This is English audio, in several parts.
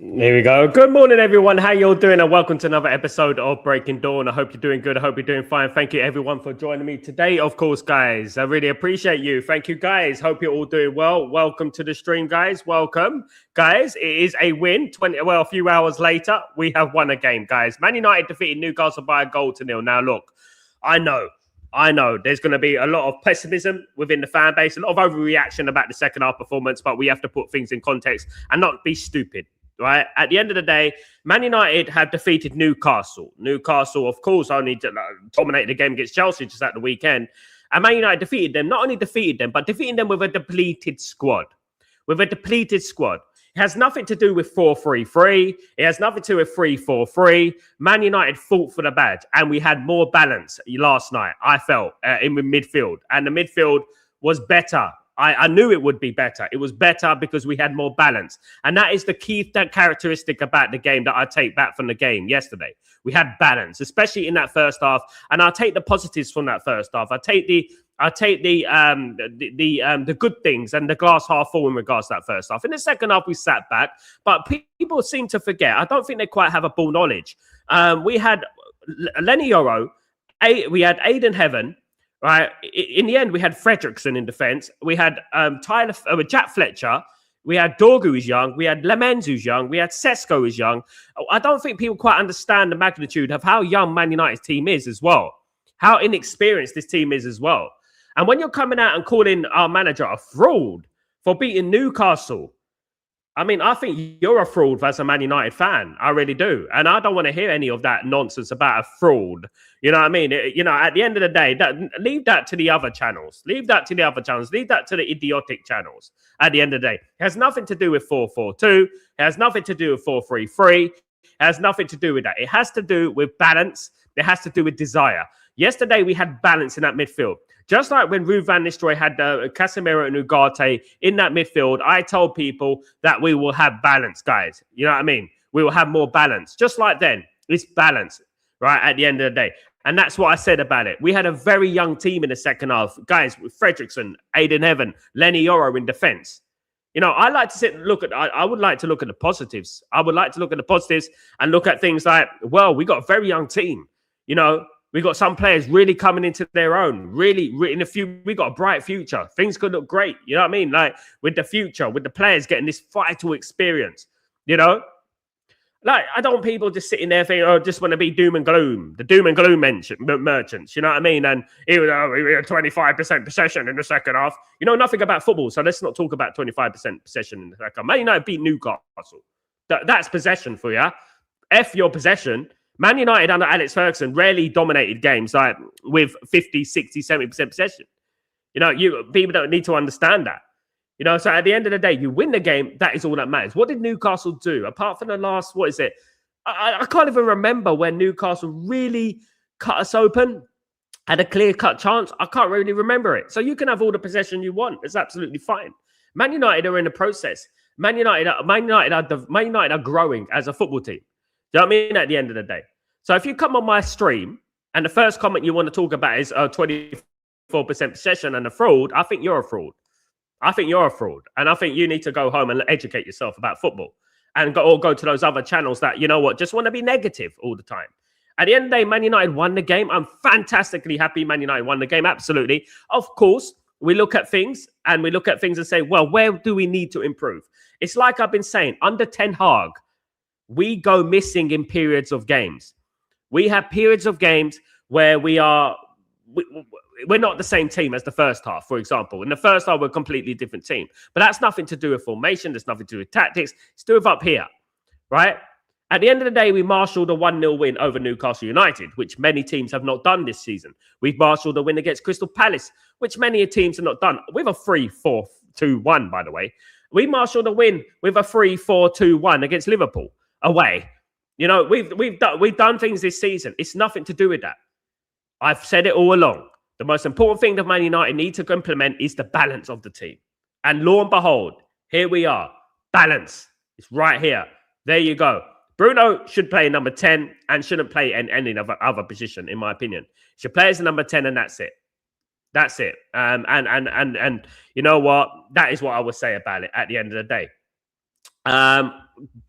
Here we go. Good morning, everyone. How you all doing? And welcome to another episode of Breaking Dawn. I hope you're doing good. I hope you're doing fine. Thank you, everyone, for joining me today. Of course, guys, I really appreciate you. Thank you, guys. Hope you're all doing well. Welcome to the stream, guys. Welcome, guys. It is a win. A few hours later, we have won a game, guys. Man United defeated Newcastle by 1-0. Now, look, I know there's going to be a lot of pessimism within the fan base, a lot of overreaction about the second half performance, but we have to put things in context and not be stupid. Right. At the end of the day, Man United have defeated Newcastle. Newcastle, of course, only dominated the game against Chelsea just at the weekend. And Man United defeated them, not only defeated them, but defeating them with a depleted squad. It has nothing to do with 4-3-3. It has nothing to do with 3-4-3. Man United fought for the badge, and we had more balance last night, I felt, in the midfield. And the midfield was better. I knew it would be better. It was better because we had more balance. And that is the key characteristic about the game that I take back from the game yesterday. We had balance, especially in that first half. And I'll take the positives from that first half. I take the good things and the glass half full in regards to that first half. In the second half, we sat back. But people seem to forget. I don't think they quite have a ball knowledge. We had Lenny Yoro. We had Aiden Heaven. Right. In the end, we had Fredrickson in defence. We had Jack Fletcher. We had Dorgu who's young. We had Lemens who's young. We had Sesko who's young. I don't think people quite understand the magnitude of how young Man United's team is as well. How inexperienced this team is as well. And when you're coming out and calling our manager a fraud for beating Newcastle, I mean, I think you're a fraud as a Man United fan. I really do. And I don't want to hear any of that nonsense about a fraud. You know what I mean? At the end of the day, leave that to the other channels. Leave that to the idiotic channels at the end of the day. It has nothing to do with 4-4-2. It has nothing to do with 4-3-3. It has nothing to do with that. It has to do with balance. It has to do with desire. Yesterday, we had balance in that midfield. Just like when Ruud van Nistelrooy had Casemiro and Ugarte in that midfield, I told people that we will have balance, guys. You know what I mean? We will have more balance. Just like then, it's balance, right, at the end of the day. And that's what I said about it. We had a very young team in the second half. Guys, with Fredrickson, Aiden Heaven, Lenny Yoro in defence. You know, I would like to look at the positives. I would like to look at the positives and look at things like, well, we got a very young team, you know. We got some players really coming into their own. Really, we got a bright future. Things could look great. You know what I mean? Like with the future, with the players getting this vital experience. You know, like I don't want people just sitting there thinking, "Oh, just want to be doom and gloom." The doom and gloom merchants. You know what I mean? And we had 25% possession in the second half. You know nothing about football, so let's not talk about 25% possession in the second half. Man United beat Newcastle. That's possession for you. F your possession. Man United under Alex Ferguson rarely dominated games like with 50, 60, 70% possession. You know, people don't need to understand that. You know, so at the end of the day, you win the game. That is all that matters. What did Newcastle do? Apart from the last, what is it? I can't even remember when Newcastle really cut us open, had a clear-cut chance. I can't really remember it. So you can have all the possession you want. It's absolutely fine. Man United are in the process. Man United are growing as a football team. Do you know what I mean? At the end of the day. So if you come on my stream and the first comment you want to talk about is 24% possession and a fraud, I think you're a fraud. And I think you need to go home and educate yourself about football and go to those other channels that, you know what, just want to be negative all the time. At the end of the day, Man United won the game. I'm fantastically happy Man United won the game. Absolutely. Of course, we look at things and say, well, where do we need to improve? It's like I've been saying, under Ten Hag, we go missing in periods of games. We have periods of games where we're not the same team as the first half, for example. In the first half, we're a completely different team. But that's nothing to do with formation. There's nothing to do with tactics. It's to do with up here, right? At the end of the day, we marshalled a 1-0 win over Newcastle United, which many teams have not done this season. We've marshalled a win against Crystal Palace, which many teams have not done. With a 3-4-2-1, by the way. We marshalled a win with a 3-4-2-1 against Liverpool. Away. You know, we've done things this season. It's nothing to do with that. I've said it all along. The most important thing that Man United need to implement is the balance of the team. And lo and behold, here we are. Balance. It's right here. There you go. Bruno should play number 10 and shouldn't play in any other position, in my opinion. Should play as a number 10 and that's it. That's it. And you know what? That is what I would say about it at the end of the day.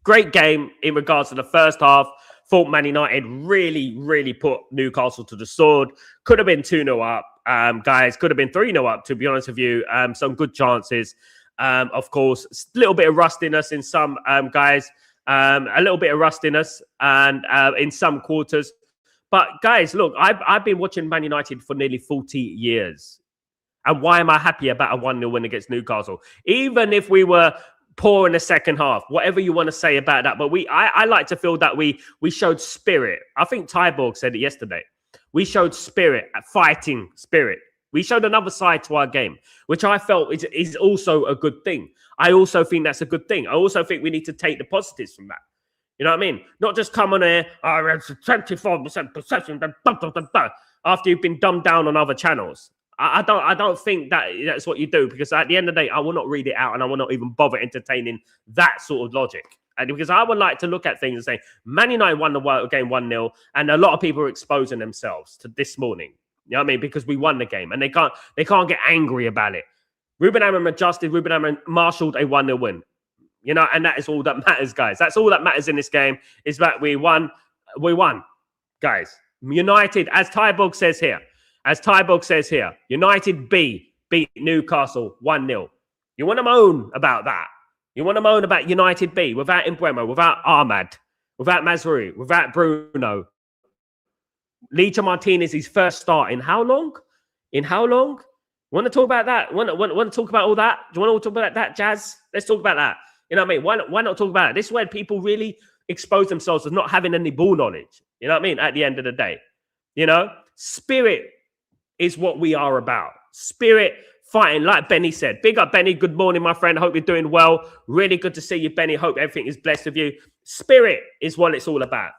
great game in regards to the first half. Thought Man United really put Newcastle to the sword. Could have been 2-0 up, guys. Could have been 3-0 up, to be honest with you. Some good chances. Of course, a little bit of rustiness in some guys. A little bit of rustiness and in some quarters. But guys, look, I've been watching Man United for nearly 40 years. And why am I happy about a 1-0 win against Newcastle? Even if we were poor in the second half, whatever you want to say about that. But I like to feel that we showed spirit. I think Tyborg said it yesterday. We showed spirit, fighting spirit. We showed another side to our game, which I felt is also a good thing. I also think that's a good thing. I also think we need to take the positives from that. You know what I mean? Not just come on here, it's 24% possession, after you've been dumbed down on other channels. I don't think that's what you do, because at the end of the day, I will not read it out and I will not even bother entertaining that sort of logic. And because I would like to look at things and say, Man United won the game 1-0, and a lot of people are exposing themselves to this morning. You know what I mean? Because we won the game and they can't get angry about it. Ruben Amorim adjusted, Ruben Amorim marshaled a 1-0 win. You know, and that is all that matters, guys. That's all that matters in this game, is that we won. We won, guys. United, as Tyborg says here, United B beat Newcastle 1-0. You want to moan about that? You want to moan about United B without Mbeumo, without Ahmad, without Mazraoui, without Bruno? Licha Martinez, his first start in how long? Want to talk about that? Want to talk about all that? Do you want to talk about that, Jazz? Let's talk about that. You know what I mean? Why not talk about it? This is where people really expose themselves as not having any ball knowledge. You know what I mean? At the end of the day, you know, spirit is what we are about. Spirit, fighting, like Benny said. Big up, Benny. Good morning, my friend. Hope you're doing well. Really good to see you, Benny. Hope everything is blessed with you. Spirit is what it's all about.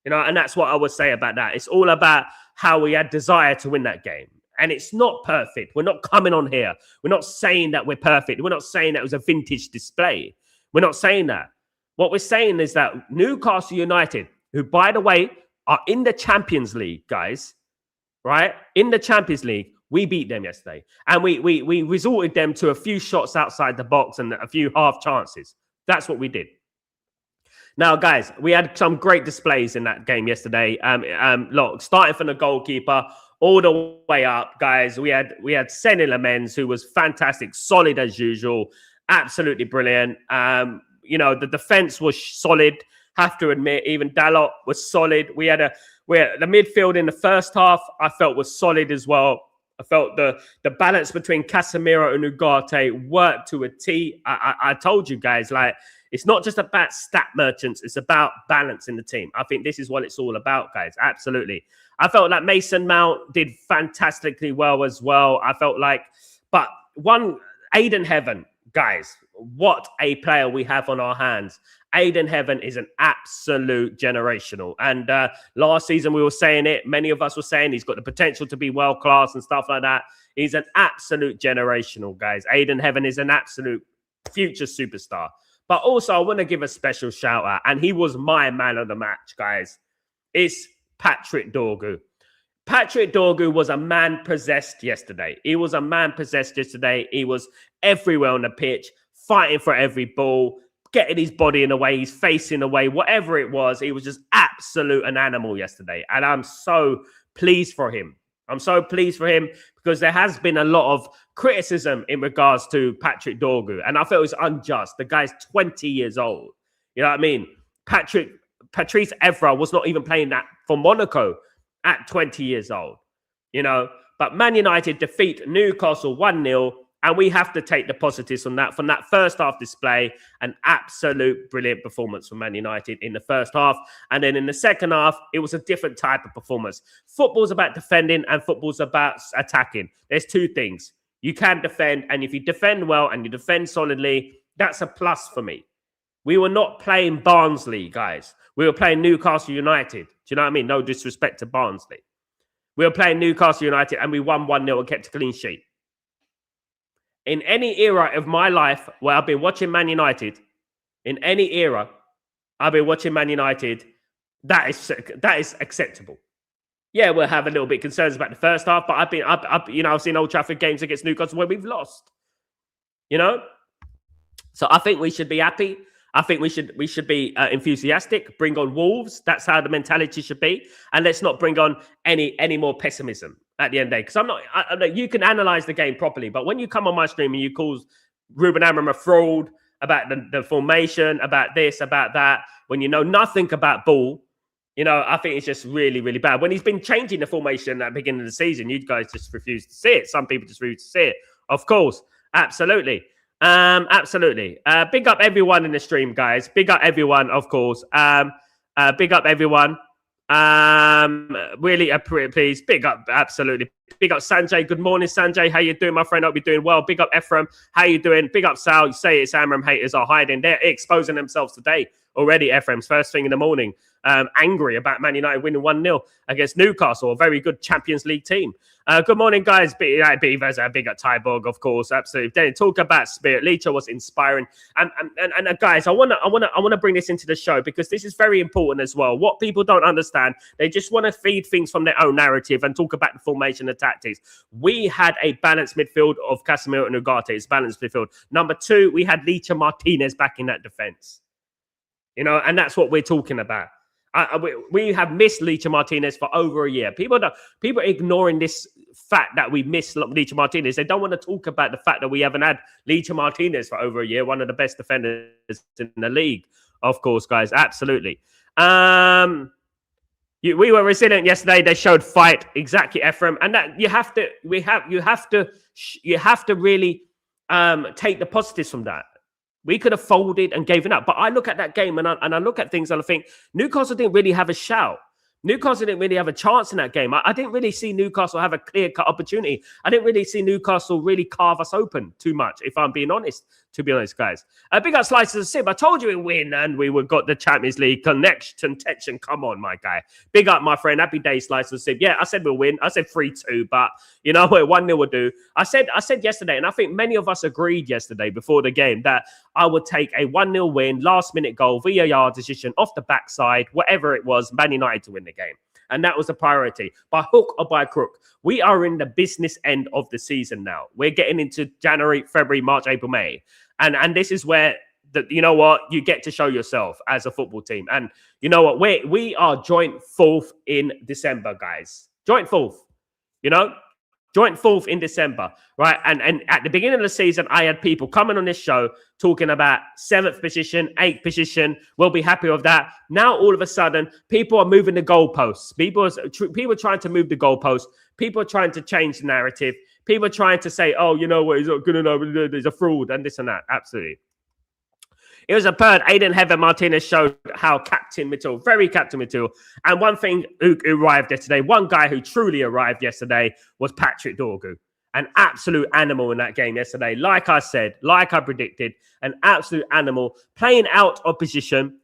You know, and that's what I would say about that. It's all about how we had desire to win that game. And it's not perfect. We're not coming on here. We're not saying that we're perfect. We're not saying that it was a vintage display. We're not saying that. What we're saying is that Newcastle United, who, by the way, are in the Champions League, guys, right? In the Champions League, we beat them yesterday. And we resorted them to a few shots outside the box and a few half chances. That's what we did. Now, guys, we had some great displays in that game yesterday. Look, starting from the goalkeeper all the way up, guys. We had Seny Lamens, who was fantastic, solid as usual, absolutely brilliant. You know, the defense was solid. Have to admit, even Dalot was solid. We had the midfield in the first half, I felt, was solid as well. I felt the balance between Casemiro and Ugarte worked to a T. I told you guys, like, it's not just about stat merchants. It's about balance in the team. I think this is what it's all about, guys. Absolutely. I felt like Mason Mount did fantastically well as well. I felt like, but Aiden Heaven, guys, what a player we have on our hands. Aiden Heaven is an absolute generational. And last season we were saying it. Many of us were saying he's got the potential to be world-class and stuff like that. He's an absolute generational, guys. Aiden Heaven is an absolute future superstar. But also, I want to give a special shout out, and he was my man of the match, guys. It's Patrick Dorgu. Patrick Dorgu was a man possessed yesterday. He was a man possessed yesterday. He was everywhere on the pitch, fighting for every ball, getting his body in the way, his face in the way, whatever it was. He was just absolute an animal yesterday. And I'm so pleased for him. I'm so pleased for him because there has been a lot of criticism in regards to Patrick Dorgu. And I felt it was unjust. The guy's 20 years old. You know what I mean? Patrice Evra was not even playing that for Monaco at 20 years old. You know, but Man United defeat Newcastle 1-0. And we have to take the positives from that first half display. An absolute brilliant performance from Man United in the first half. And then in the second half, it was a different type of performance. Football's about defending and football's about attacking. There's two things. You can defend, and if you defend well and you defend solidly, that's a plus for me. We were not playing Barnsley, guys. We were playing Newcastle United. Do you know what I mean? No disrespect to Barnsley. We were playing Newcastle United and we won 1-0 and kept a clean sheet. In any era of my life where I've been watching Man United, in any era I've been watching Man United, that is acceptable. Yeah, we'll have a little bit concerns about the first half, but I've seen Old Trafford games against Newcastle where we've lost. You know, so I think we should be happy. I think we should be enthusiastic. Bring on Wolves. That's how the mentality should be, and let's not bring on any more pessimism at the end of the day. Because I'm not. You can analyze the game properly, but when you come on my stream and you call Ruben Amorim a fraud about the formation, about this, about that, when you know nothing about ball, I think it's just really, really bad. When he's been changing the formation at the beginning of the season, you guys just refuse to see it. Some people just refuse to see it. Of course, absolutely. Absolutely. Big up everyone in the stream, guys. Big up everyone, of course. Big up everyone. Really, please. Big up, absolutely. Big up Sanjay. Good morning, Sanjay. How you doing, my friend? Hope you're doing well. Big up Ephraim. How you doing? Big up Sal. You say it's Amorim haters are hiding. They're exposing themselves today already, Ephraim's first thing in the morning. Angry about Man United winning 1-0 against Newcastle, a very good Champions League team. Good morning, guys. Beavers, big up Tyborg, of course, absolutely. Then talk about spirit. Leacher was inspiring, and guys, I wanna bring this into the show because this is very important as well. What people don't understand, they just want to feed things from their own narrative and talk about the formation and tactics. We had a balanced midfield of Casemiro and Ugarte. It's balanced midfield. Number 2, we had Leacher Martinez back in that defense. And that's what we're talking about. We have missed Leacher Martinez for over a year. People are ignoring this fact that we missed Leacher Martinez. They don't want to talk about the fact that we haven't had Leacher Martinez for over a year, one of the best defenders in the league, of course, guys. Absolutely. We were resilient yesterday. They showed fight, exactly, Ephraim, and that you have to really take the positives from that. We could have folded and given up. But I look at that game and I look at things and I think Newcastle didn't really have a shout. Newcastle didn't really have a chance in that game. I didn't really see Newcastle have a clear-cut opportunity. I didn't really see Newcastle really carve us open too much, if I'm being honest, to be honest, guys. Big up Slices of Sib. I told you we'd win and we would got the Champions League connection. Come on, my guy. Big up, my friend. Happy day, Slices of Sib. Yeah, I said we'll win. I said 3-2, but you know what? 1-0 will do. I said yesterday, and I think many of us agreed yesterday before the game that I would take a 1-0 win, last-minute goal, VAR decision, off the backside, whatever it was, Man United to win the game. And that was a priority. By hook or by crook, we are in the business end of the season now. We're getting into January, February, March, April, May. And this is where, you get to show yourself as a football team. And you know what? We are joint 4th in December, guys. Joint 4th, Joint 4th in December, right? And at the beginning of the season, I had people coming on this show talking about 7th position, 8th position. We'll be happy with that. Now, all of a sudden, people are moving the goalposts. People are trying to move the goalposts. People are trying to change the narrative. People are trying to say, oh, you know what, he's not good enough. There's a fraud and this and that. Absolutely. It was a bird. Aiden Heather Martinez showed how captain material, very captain material. And one thing who arrived yesterday, one guy who truly arrived yesterday was Patrick Dorgu. An absolute animal in that game yesterday. Like I said, like I predicted, an absolute animal playing out of position,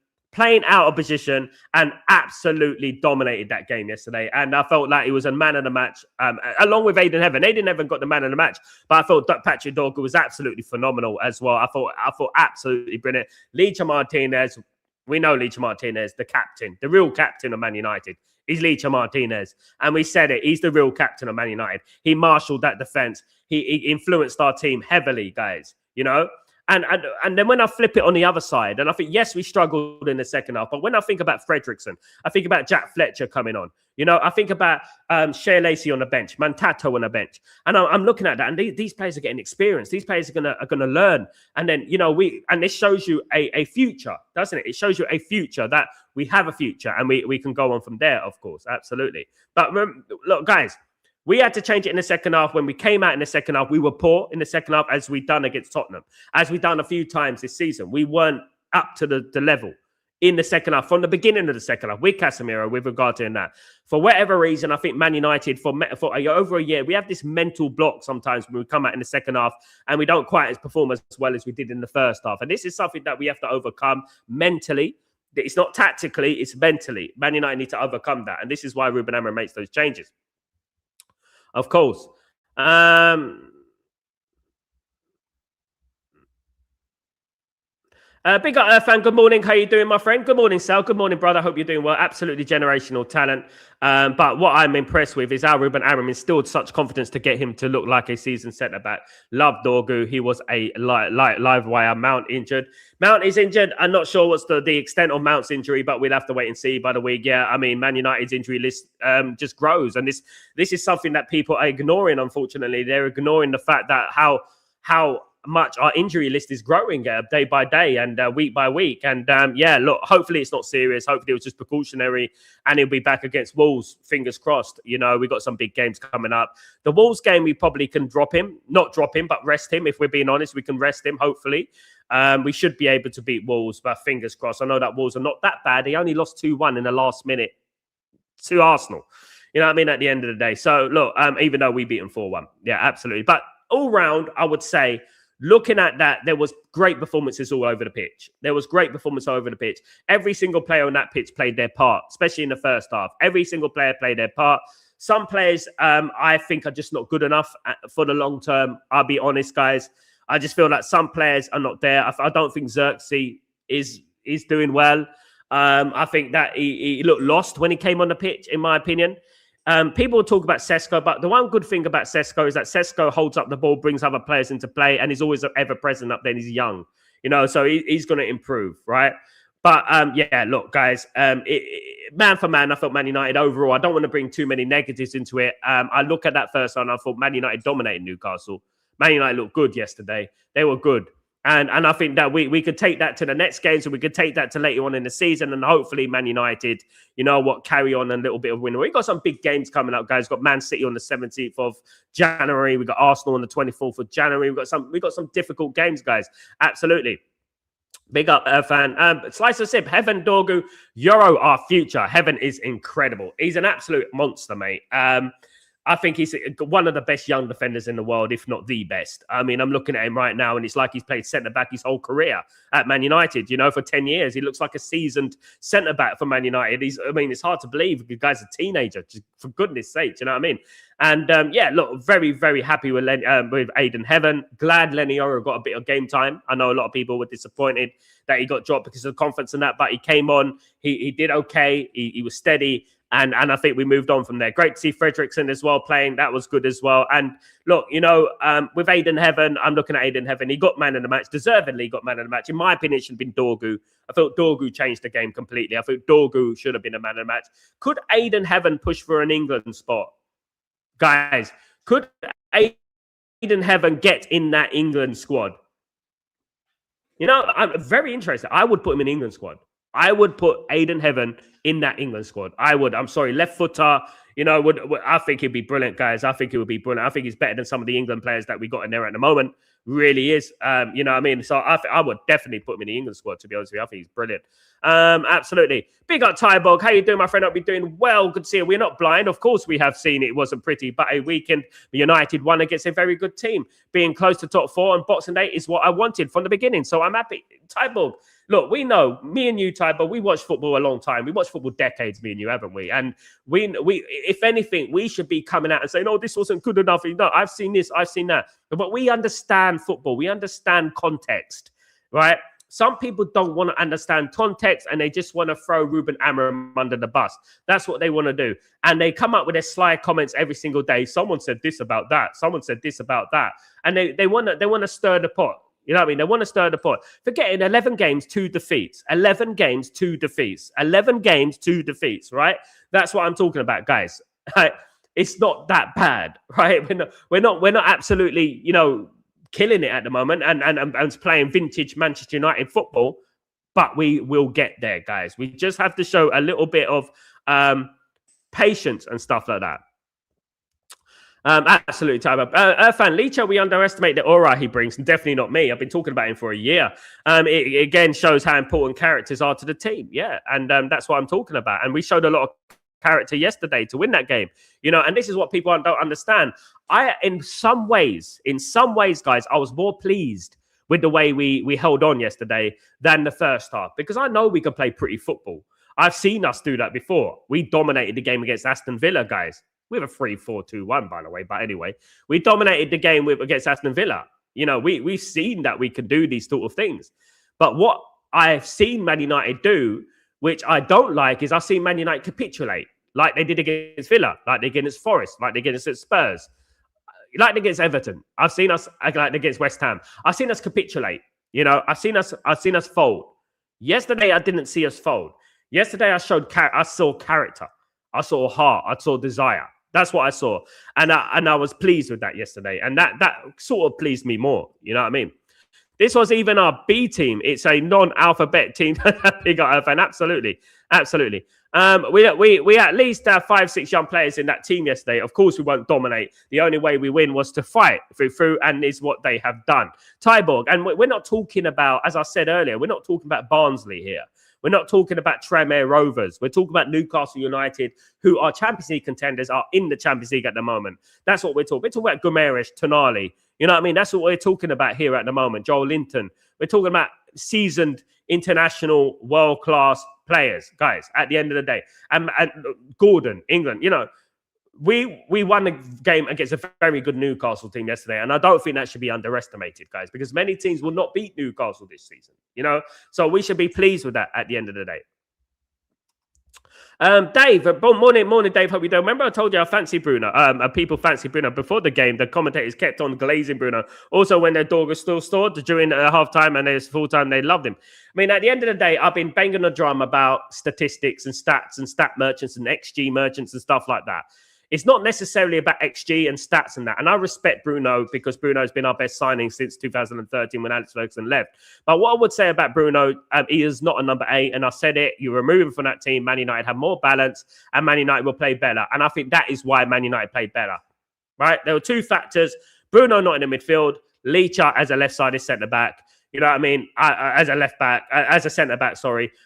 and absolutely dominated that game yesterday. And I felt like he was a man of the match, along with Aiden Heaven. Aiden Heaven got the man of the match, but I thought that Patrick Dorgu was absolutely phenomenal as well. I thought absolutely brilliant. Leacher Martinez, we know Leacher Martinez, the captain, the real captain of Man United, is Leacher Martinez. And we said it, he's the real captain of Man United. He marshaled that defense. He influenced our team heavily, guys, And then when I flip it on the other side, and I think, yes, we struggled in the second half, but when I think about Fredrickson, I think about Jack Fletcher coming on. I think about Shea Lacey on the bench, Mantato on the bench. And I'm looking at that, and these players are getting experience. These players are gonna learn. And then, and this shows you a future, doesn't it? It shows you a future, that we have a future, and we can go on from there, of course. Absolutely. But look, guys, we had to change it in the second half. When we came out in the second half, we were poor in the second half, as we've done against Tottenham, as we've done a few times this season. We weren't up to the level in the second half, from the beginning of the second half, with Casemiro, with regard to that. For whatever reason, I think Man United, for over a year, we have this mental block sometimes when we come out in the second half and we don't quite perform as well as we did in the first half. And this is something that we have to overcome mentally. It's not tactically, it's mentally. Man United need to overcome that. And this is why Ruben Amorim makes those changes. Of course. Big up, fan. Good morning. How you doing, my friend? Good morning, Sal. Good morning, brother. Hope you're doing well. Absolutely generational talent. But what I'm impressed with is how Ruben Amorim instilled such confidence to get him to look like a seasoned centre-back. Love Dorgu. He was a live wire. Mount injured. Mount is injured. I'm not sure what's the extent of Mount's injury, but we'll have to wait and see by the week. Yeah, I mean, Man United's injury list just grows. And this is something that people are ignoring, unfortunately. They're ignoring the fact that how much our injury list is growing day by day and week by week. And yeah, look, hopefully it's not serious. Hopefully it was just precautionary and he'll be back against Wolves. Fingers crossed. You know, we've got some big games coming up. The Wolves game, we probably can not drop him, but rest him. If we're being honest, we can rest him, hopefully. We should be able to beat Wolves, but fingers crossed. I know that Wolves are not that bad. They only lost 2-1 in the last minute to Arsenal. You know what I mean? At the end of the day. So look, even though we beat them 4-1. Yeah, absolutely. But all round, I would say, looking at that, there was great performances all over the pitch. There was great performance all over the pitch. Every single player on that pitch played their part, especially in the first half. Every single player played their part. Some players, I think, are just not good enough for the long term. I'll be honest, guys. I just feel like some players are not there. I don't think Xerxes is doing well. I think that he looked lost when he came on the pitch, in my opinion. People talk about Sesko, but the one good thing about Sesko is that Sesko holds up the ball, brings other players into play, and he's always ever present up there. And he's young, you know, so he's going to improve, right? But yeah, look, guys, man for man, I felt Man United overall. I don't want to bring too many negatives into it. I look at that first one, I thought Man United dominated Newcastle. Man United looked good yesterday. They were good. And I think that we could take that to the next games and we could take that to later on in the season and hopefully Man United, you know what, carry on a little bit of winning. We've got some big games coming up, guys. We've got Man City on the 17th of January. We've got Arsenal on the 24th of January. We've got some difficult games, guys. Absolutely. Big up, fan. Slicer Sip, Heaven, Dorgu, Euro, our future. Heaven is incredible. He's an absolute monster, mate. I think he's one of the best young defenders in the world, if not the best. I mean, I'm looking at him right now, and it's like he's played centre-back his whole career at Man United, you know, for 10 years. He looks like a seasoned centre-back for Man United. I mean, it's hard to believe the guy's a teenager, just for goodness sake, you know what I mean? And, yeah, look, very, very happy with Aiden Heaven. Glad Lenny Oro got a bit of game time. I know a lot of people were disappointed that he got dropped because of the conference and that, but he came on. He did okay. He was steady. And I think we moved on from there. Great to see Fredrickson as well playing. That was good as well. And look, you know, with Aiden Heaven, I'm looking at Aiden Heaven. He got man of the match, deservedly got man of the match. In my opinion, it should have been Dorgu. I felt Dorgu changed the game completely. I thought Dorgu should have been a man of the match. Could Aiden Heaven push for an England spot? Guys, could Aiden Heaven get in that England squad? You know, I'm very interested. I would put him in England squad. I would put Aiden Heaven in that England squad. I would. I'm sorry, left footer. You know, I think he'd be brilliant, guys. I think he would be brilliant. I think he's better than some of the England players that we got in there at the moment. Really is. You know what I mean? So I would definitely put him in the England squad, to be honest with you. I think he's brilliant. Absolutely. Big up, Tybog. How you doing, my friend? I've been doing well. Good to see you. We're not blind. Of course, we have seen it wasn't pretty, but a weekend, United won against a very good team. Being close to top four and Boxing Day is what I wanted from the beginning. So I'm happy. Tybog. Look, we know, me and you, Ty, but we watched football a long time. We watched football decades, me and you, haven't we? And we, if anything, we should be coming out and saying, "Oh, this wasn't good enough." No, I've seen this, I've seen that. But we understand football. We understand context, right? Some people don't want to understand context and they just want to throw Ruben Amorim under the bus. That's what they want to do. And they come up with their sly comments every single day. Someone said this about that. Someone said this about that. And they want to stir the pot. You know what I mean? They want to stir the pot. Forgetting 11 games, 2 defeats. 11 games, 2 defeats. 11 games, 2 defeats, right? That's what I'm talking about, guys. It's not that bad, right? We're not absolutely, you know, killing it at the moment and playing vintage Manchester United football, but we will get there, guys. We just have to show a little bit of patience and stuff like that. Absolutely, Tyler. Fan Leacher, we underestimate the aura he brings. Definitely not me. I've been talking about him for a year. It again shows how important characters are to the team. Yeah, and that's what I'm talking about. And we showed a lot of character yesterday to win that game. You know, and this is what people don't understand. In some ways, guys, I was more pleased with the way we held on yesterday than the first half because I know we can play pretty football. I've seen us do that before. We dominated the game against Aston Villa, guys. We have a 3-4-2-1, by the way. But anyway, we dominated the game against Aston Villa. You know, we've seen that we can do these sort of things. But what I've seen Man United do, which I don't like, is I've seen Man United capitulate, like they did against Villa, like they did against Forest, like they did against Spurs, like against Everton. I've seen us like against West Ham. I've seen us capitulate. You know, I've seen us fold. Yesterday, I didn't see us fold. Yesterday, I saw character. I saw heart. I saw desire. That's what I saw, and I was pleased with that yesterday, and that sort of pleased me more. You know what I mean? This was even our B team. It's a non-alphabet team. Big up, and absolutely. We at least have 5-6 young players in that team yesterday. Of course, we won't dominate. The only way we win was to fight through, and is what they have done. Tyborg, and we're not talking about, as I said earlier, we're not talking about Barnsley here. We're not talking about Tranmere Rovers. We're talking about Newcastle United, who are Champions League contenders, are in the Champions League at the moment. That's what we're talking. We're talking about Guimaraes, Tonali. You know what I mean? That's what we're talking about here at the moment. Joel Linton. We're talking about seasoned international world-class players, guys, at the end of the day. And Gordon, England, you know, we won the game against a very good Newcastle team yesterday, and I don't think that should be underestimated, guys, because many teams will not beat Newcastle this season, you know? So we should be pleased with that at the end of the day. Dave, morning, Dave. Hope you don't remember. I told you I fancy Bruno. People fancy Bruno before the game. The commentators kept on glazing Bruno. Also, when their dog was still stored during half time and there's full time, they loved him. I mean, at the end of the day, I've been banging the drum about statistics and stats and stat merchants and XG merchants and stuff like that. It's not necessarily about XG and stats and that. And I respect Bruno because Bruno's been our best signing since 2013 when Alex Ferguson left. But what I would say about Bruno, he is not a number 8. And I said it, you remove him from that team, Man United have more balance and Man United will play better. And I think that is why Man United played better, right? There were two factors. Bruno not in the midfield, Leacher as a left-sided centre-back. You know what I mean? As a left-back, as a centre-back,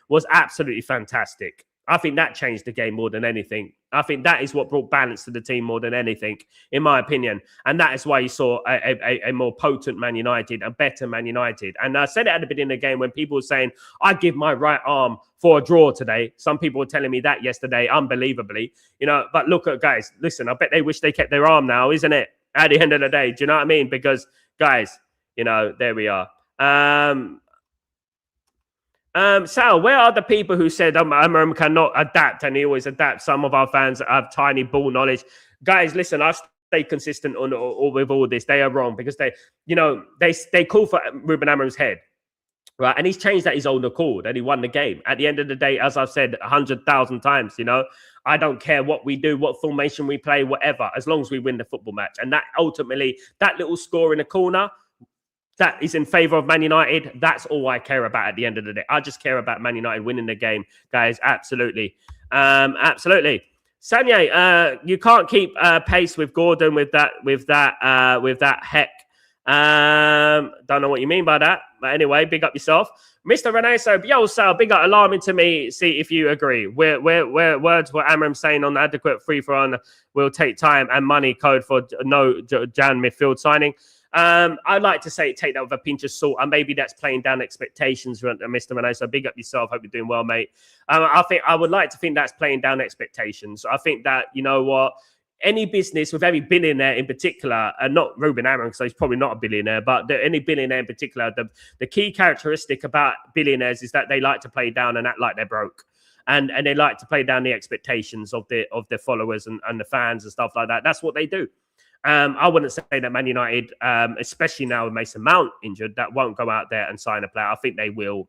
was absolutely fantastic. I think that changed the game more than anything. I think that is what brought balance to the team more than anything, in my opinion. And that is why you saw a more potent Man United, a better Man United. And I said it at the beginning of the game when people were saying, I give my right arm for a draw today. Some people were telling me that yesterday, unbelievably. You know, but look at guys, listen, I bet they wish they kept their arm now, isn't it? At the end of the day, do you know what I mean? Because, guys, you know, there we are. Sal, where are the people who said Amram cannot adapt and he always adapts? Some of our fans have tiny ball knowledge. Guys, listen, I stay consistent with all this. They are wrong because they call for Ruben Amram's head, right? And he's changed at his own accord and he won the game. At the end of the day, as I've said 100,000 times, you know, I don't care what we do, what formation we play, whatever, as long as we win the football match. And that ultimately, that little score in the corner, that is in favour of Man United. That's all I care about at the end of the day. I just care about Man United winning the game, guys. Absolutely. Absolutely. Sanye, you can't keep pace with Gordon with that heck. Don't know what you mean by that. But anyway, big up yourself. Mr. Renato, yo, Sal, big up, alarming to me. See if you agree. Where words were Amram saying on the adequate free throw will take time and money code for no Jan midfield signing. I'd like to say take that with a pinch of salt, and maybe that's playing down expectations, Mr. Renato. So big up yourself. Hope you're doing well, mate. I would like to think that's playing down expectations. I think that, you know what, any business with any billionaire in particular, and not Ruben Amram, because he's probably not a billionaire, but any billionaire in particular, the key characteristic about billionaires is that they like to play down and act like they're broke. And they like to play down the expectations of their followers and the fans and stuff like that. That's what they do. I wouldn't say that Man United, especially now with Mason Mount injured, that won't go out there and sign a player. I think they will.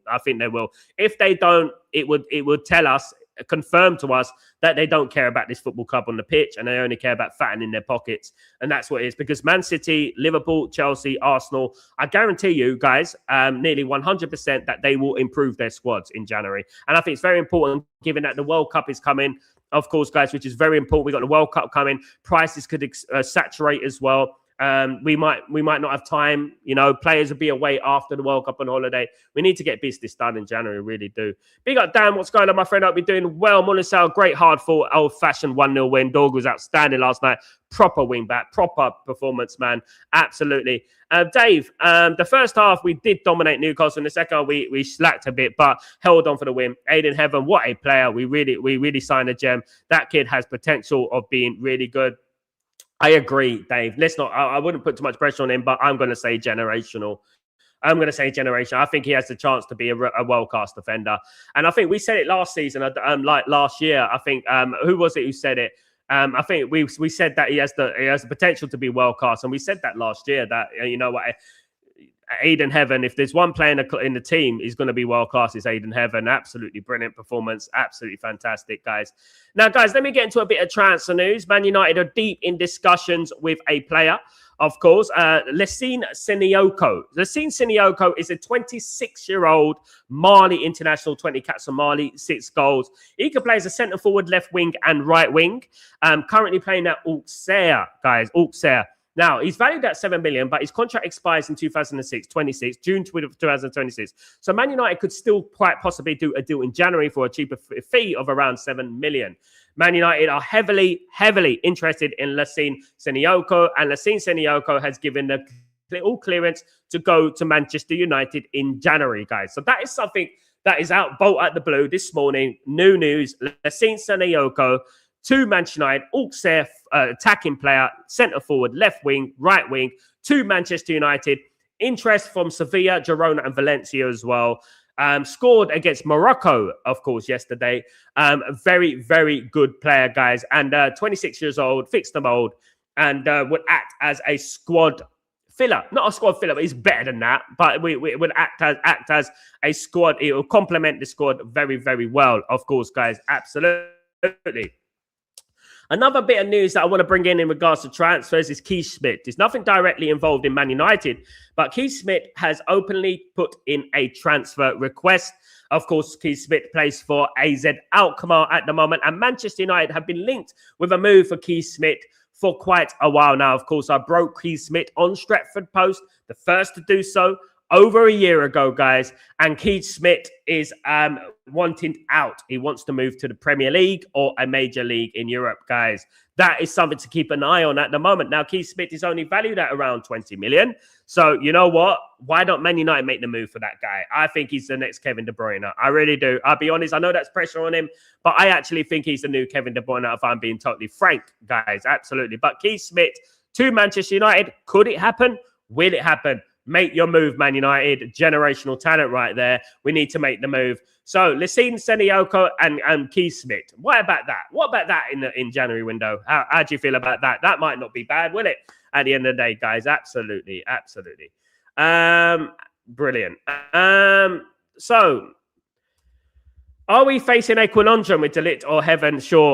If they don't, it would tell us, confirm to us that they don't care about this football club on the pitch and they only care about fattening their pockets. And that's what it is. Because Man City, Liverpool, Chelsea, Arsenal, I guarantee you guys, nearly 100% that they will improve their squads in January. And I think it's very important, given that the World Cup is coming, of course, guys, which is very important. We've got the World Cup coming. Prices could saturate as well. We might not have time. You know, players will be away after the World Cup on holiday. We need to get business done in January, really do. Big up, Dan. What's going on, my friend? Hope you're doing well. Morning, Sal. Great hard fought, old-fashioned 1-0 win. Dog was outstanding last night. Proper wing back, proper performance, man. Absolutely. Dave, the first half, we did dominate Newcastle. In the second half, we slacked a bit, but held on for the win. Aiden Heaven, what a player. We really signed a gem. That kid has potential of being really good. I agree, Dave. I wouldn't put too much pressure on him, but I'm going to say generational. I'm going to say generation. I think he has the chance to be a world-class defender. And I think we said it last season, like last year. I think, who was it who said it? I think we said that he has the potential to be world-class. And we said that last year, that, you know what, Aiden Heaven, if there's one player in the team, he's going to be world-class. It's Aiden Heaven. Absolutely brilliant performance. Absolutely fantastic, guys. Now, guys, let me get into a bit of transfer news. Man United are deep in discussions with a player, of course, Lessine Senioko. Lessine Senioko is a 26-year-old Mali international, 20 caps for Mali, 6 goals. He can play as a centre-forward, left wing and right wing. Currently playing at Auxerre, guys, Auxerre. Now, he's valued at 7 million, but his contract expires in 26, June 2026. So Man United could still quite possibly do a deal in January for a cheaper fee of around 7 million. Man United are heavily interested in Lessine Senioko, and Lessine Senioko has given the all clearance to go to Manchester United in January, guys. So that is something that is out bolt at the blue this morning. New news, Lessine Senioko to Manchester United, Auxerre attacking player, centre forward, left wing, right wing, to Manchester United. Interest from Sevilla, Girona and Valencia as well. Scored against Morocco, of course, yesterday. Very, very good player, guys. And 26 years old, fixed the mold, and would act as a squad filler. Not a squad filler, but he's better than that. But we would act as a squad. It will complement the squad very, very well, of course, guys. Absolutely. Another bit of news that I want to bring in regards to transfers is Keith Smith. He's nothing directly involved in Man United, but Keith Smith has openly put in a transfer request. Of course, Keith Smith plays for AZ Alkmaar at the moment, and Manchester United have been linked with a move for Keith Smith for quite a while now. Of course, I broke Keith Smith on Stretford Post, the first to do so over a year ago, guys. And Keith Smith is wanting out. He wants to move to the Premier League or a major league in Europe, guys. That is something to keep an eye on at the moment. Now, Keith Smith is only valued at around 20 million. So, you know what? Why don't Man United make the move for that guy? I think he's the next Kevin De Bruyne. I really do. I'll be honest. I know that's pressure on him, but I actually think he's the new Kevin De Bruyne, if I'm being totally frank, guys. Absolutely. But Keith Smith to Manchester United, could it happen? Will it happen? Make your move, Man United. Generational talent right there. We need to make the move. So, Lessine Senioko and Keith Smith. What about that? What about that in January window? How do you feel about that? That might not be bad, will it? At the end of the day, guys. Absolutely. Absolutely. Brilliant. So, are we facing a conundrum with De Ligt or Heaven? Sure,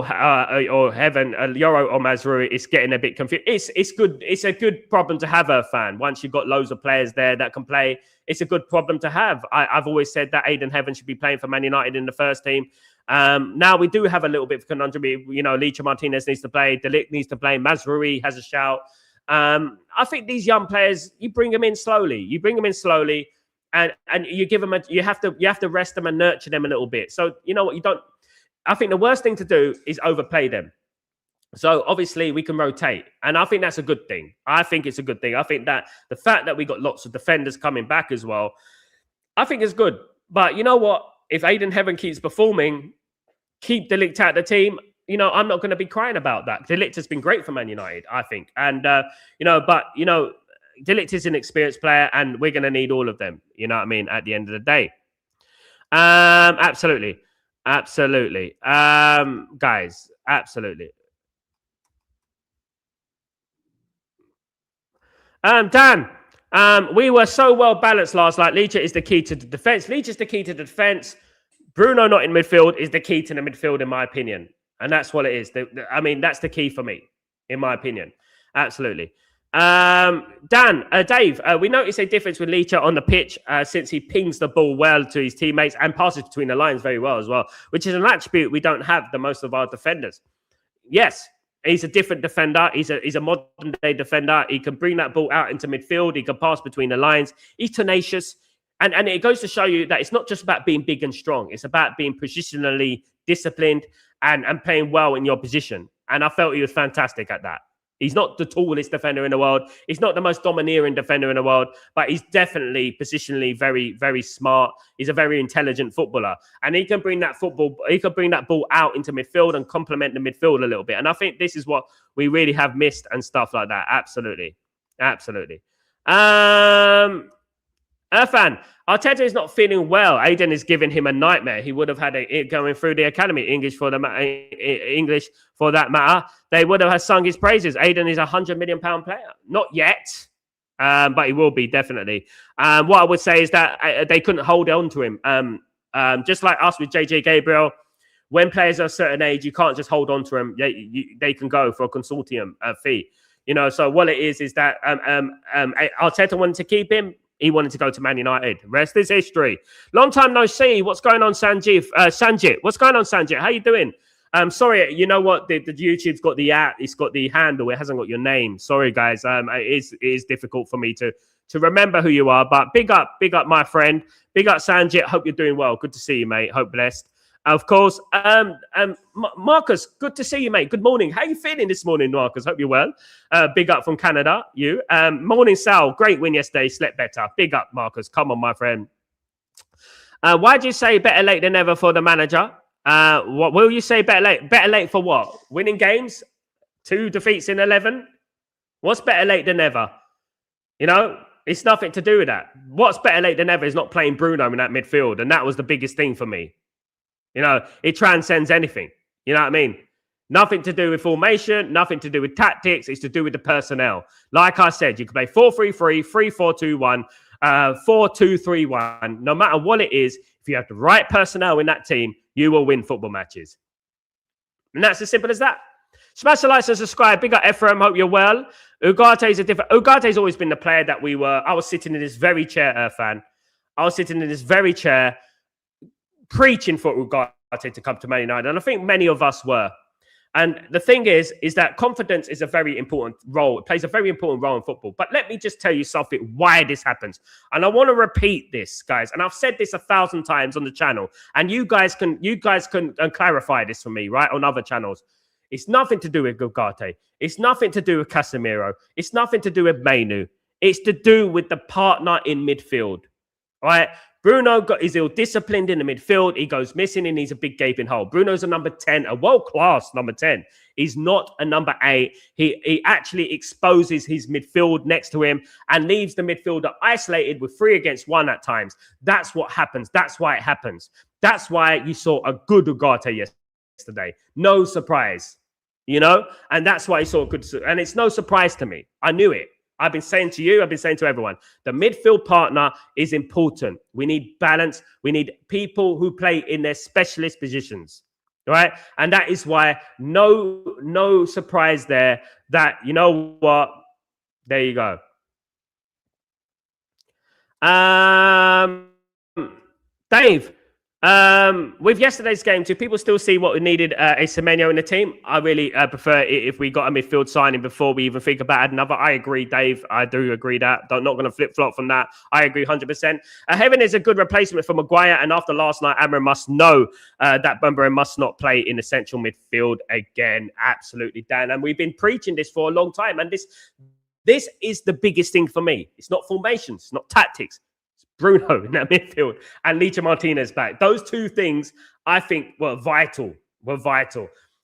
or Heaven, Yoro or Mazraoui? It's getting a bit confused. It's good. It's a good problem to have, a fan. Once you've got loads of players there that can play, it's a good problem to have. I've always said that Aiden Heaven should be playing for Man United in the first team. Now we do have a little bit of conundrum. You know, Licha Martinez needs to play. De Ligt needs to play. Mazraoui has a shout. I think these young players, you bring them in slowly. And you give them you have to rest them and nurture them a little bit. So you know what, I think the worst thing to do is overplay them. So obviously we can rotate, and I think that's a good thing. I think it's a good thing. I think that the fact that we got lots of defenders coming back as well, I think is good. But you know what, if Aiden Heaven keeps performing, keep De Ligt out of the team. You know, I'm not going to be crying about that. De Ligt has been great for Man United, I think, and De Ligt is an experienced player, and we're going to need all of them. You know what I mean? At the end of the day. Absolutely. Guys, absolutely. Dan, we were so well balanced last night. Licha is the key to the defense. Licha is the key to the defense. Bruno not in midfield is the key to the midfield, in my opinion. And that's what it is. That's the key for me, in my opinion. Absolutely. Dave, we notice a difference with Licha on the pitch since he pings the ball well to his teammates and passes between the lines very well as well, which is an attribute we don't have the most of our defenders. Yes, he's a different defender. He's a modern day defender. He can bring that ball out into midfield. He can pass between the lines. He's tenacious. And it goes to show you that it's not just about being big and strong. It's about being positionally disciplined and playing well in your position. And I felt he was fantastic at that. He's not the tallest defender in the world. He's not the most domineering defender in the world, but he's definitely positionally very, very smart. He's a very intelligent footballer, and he can bring that ball out into midfield and complement the midfield a little bit. And I think this is what we really have missed and stuff like that. Absolutely. Irfan, Arteta is not feeling well. Aiden is giving him a nightmare. He would have had it going through the academy. English for that matter. They would have sung his praises. Aiden is £100 million player. Not yet, but he will be definitely. What I would say is that they couldn't hold on to him. Just like us with JJ Gabriel, when players are a certain age, you can't just hold on to them. They can go for a consortium fee. So what it is that Arteta wanted to keep him. He wanted to go to Man United. Rest is history. Long time no see. What's going on, Sanjit? What's going on, Sanjit? How you doing? Sorry, you know what? The YouTube's got the app. It's got the handle. It hasn't got your name. Sorry, guys. It is difficult for me to remember who you are. But big up, my friend. Big up, Sanjit. Hope you're doing well. Good to see you, mate. Hope blessed. Of course, Marcus, good to see you, mate. Good morning. How you feeling this morning, Marcus? Hope you're well. Big up from Canada, you. Morning, Sal. Great win yesterday. Slept better. Big up, Marcus. Come on, my friend. Why'd you say better late than never for the manager? What will you say better late? Better late for what? Winning games? 2 defeats in 11? What's better late than never? It's nothing to do with that. What's better late than ever is not playing Bruno in that midfield. And that was the biggest thing for me. It transcends anything. You know what I mean? Nothing to do with formation, nothing to do with tactics. It's to do with the personnel. Like I said, you can play 4-3-3, 3-4-2-1, 4-2-3-1. No matter what it is, if you have the right personnel in that team, you will win football matches. And that's as simple as that. Smash the likes and subscribe. Big up Ephraim. Hope you're well. Ugate's always been the player that I was sitting in this very chair, fan. I was sitting in this very chair preaching for Ugarte to come to Man United. And I think many of us were. And the thing is that confidence is a very important role. It plays a very important role in football. But let me just tell you something, why this happens. And I want to repeat this, guys. And I've said this 1,000 times on the channel. And you guys can clarify this for me, right, on other channels. It's nothing to do with Ugarte. It's nothing to do with Casemiro. It's nothing to do with Mainu. It's to do with the partner in midfield, right? Bruno is ill-disciplined in the midfield. He goes missing and he's a big gaping hole. Bruno's a number 10, a world-class number 10. He's not a number 8. He actually exposes his midfield next to him and leaves the midfielder isolated with 3 against 1 at times. That's what happens. That's why it happens. That's why you saw a good Ugarte yesterday. No surprise, And that's why you saw a good... And it's no surprise to me. I knew it. I've been saying to you, I've been saying to everyone, the midfield partner is important. We need balance. We need people who play in their specialist positions, right? And that is why no surprise there that, you know what? There you go. Dave, with yesterday's game, do people still see what we needed a Semenyo in the team? I really prefer it if we got a midfield signing before we even think about another. I agree, Dave. I do agree that. I'm not going to flip-flop from that. I agree 100%. Heaven is a good replacement for Maguire, and after last night, Amram must know that Bumber must not play in the central midfield again. Absolutely, Dan. And we've been preaching this for a long time, and this is the biggest thing for me. It's not formations, it's not tactics. Bruno in that midfield and Licha Martinez back. Those two things, I think, were vital.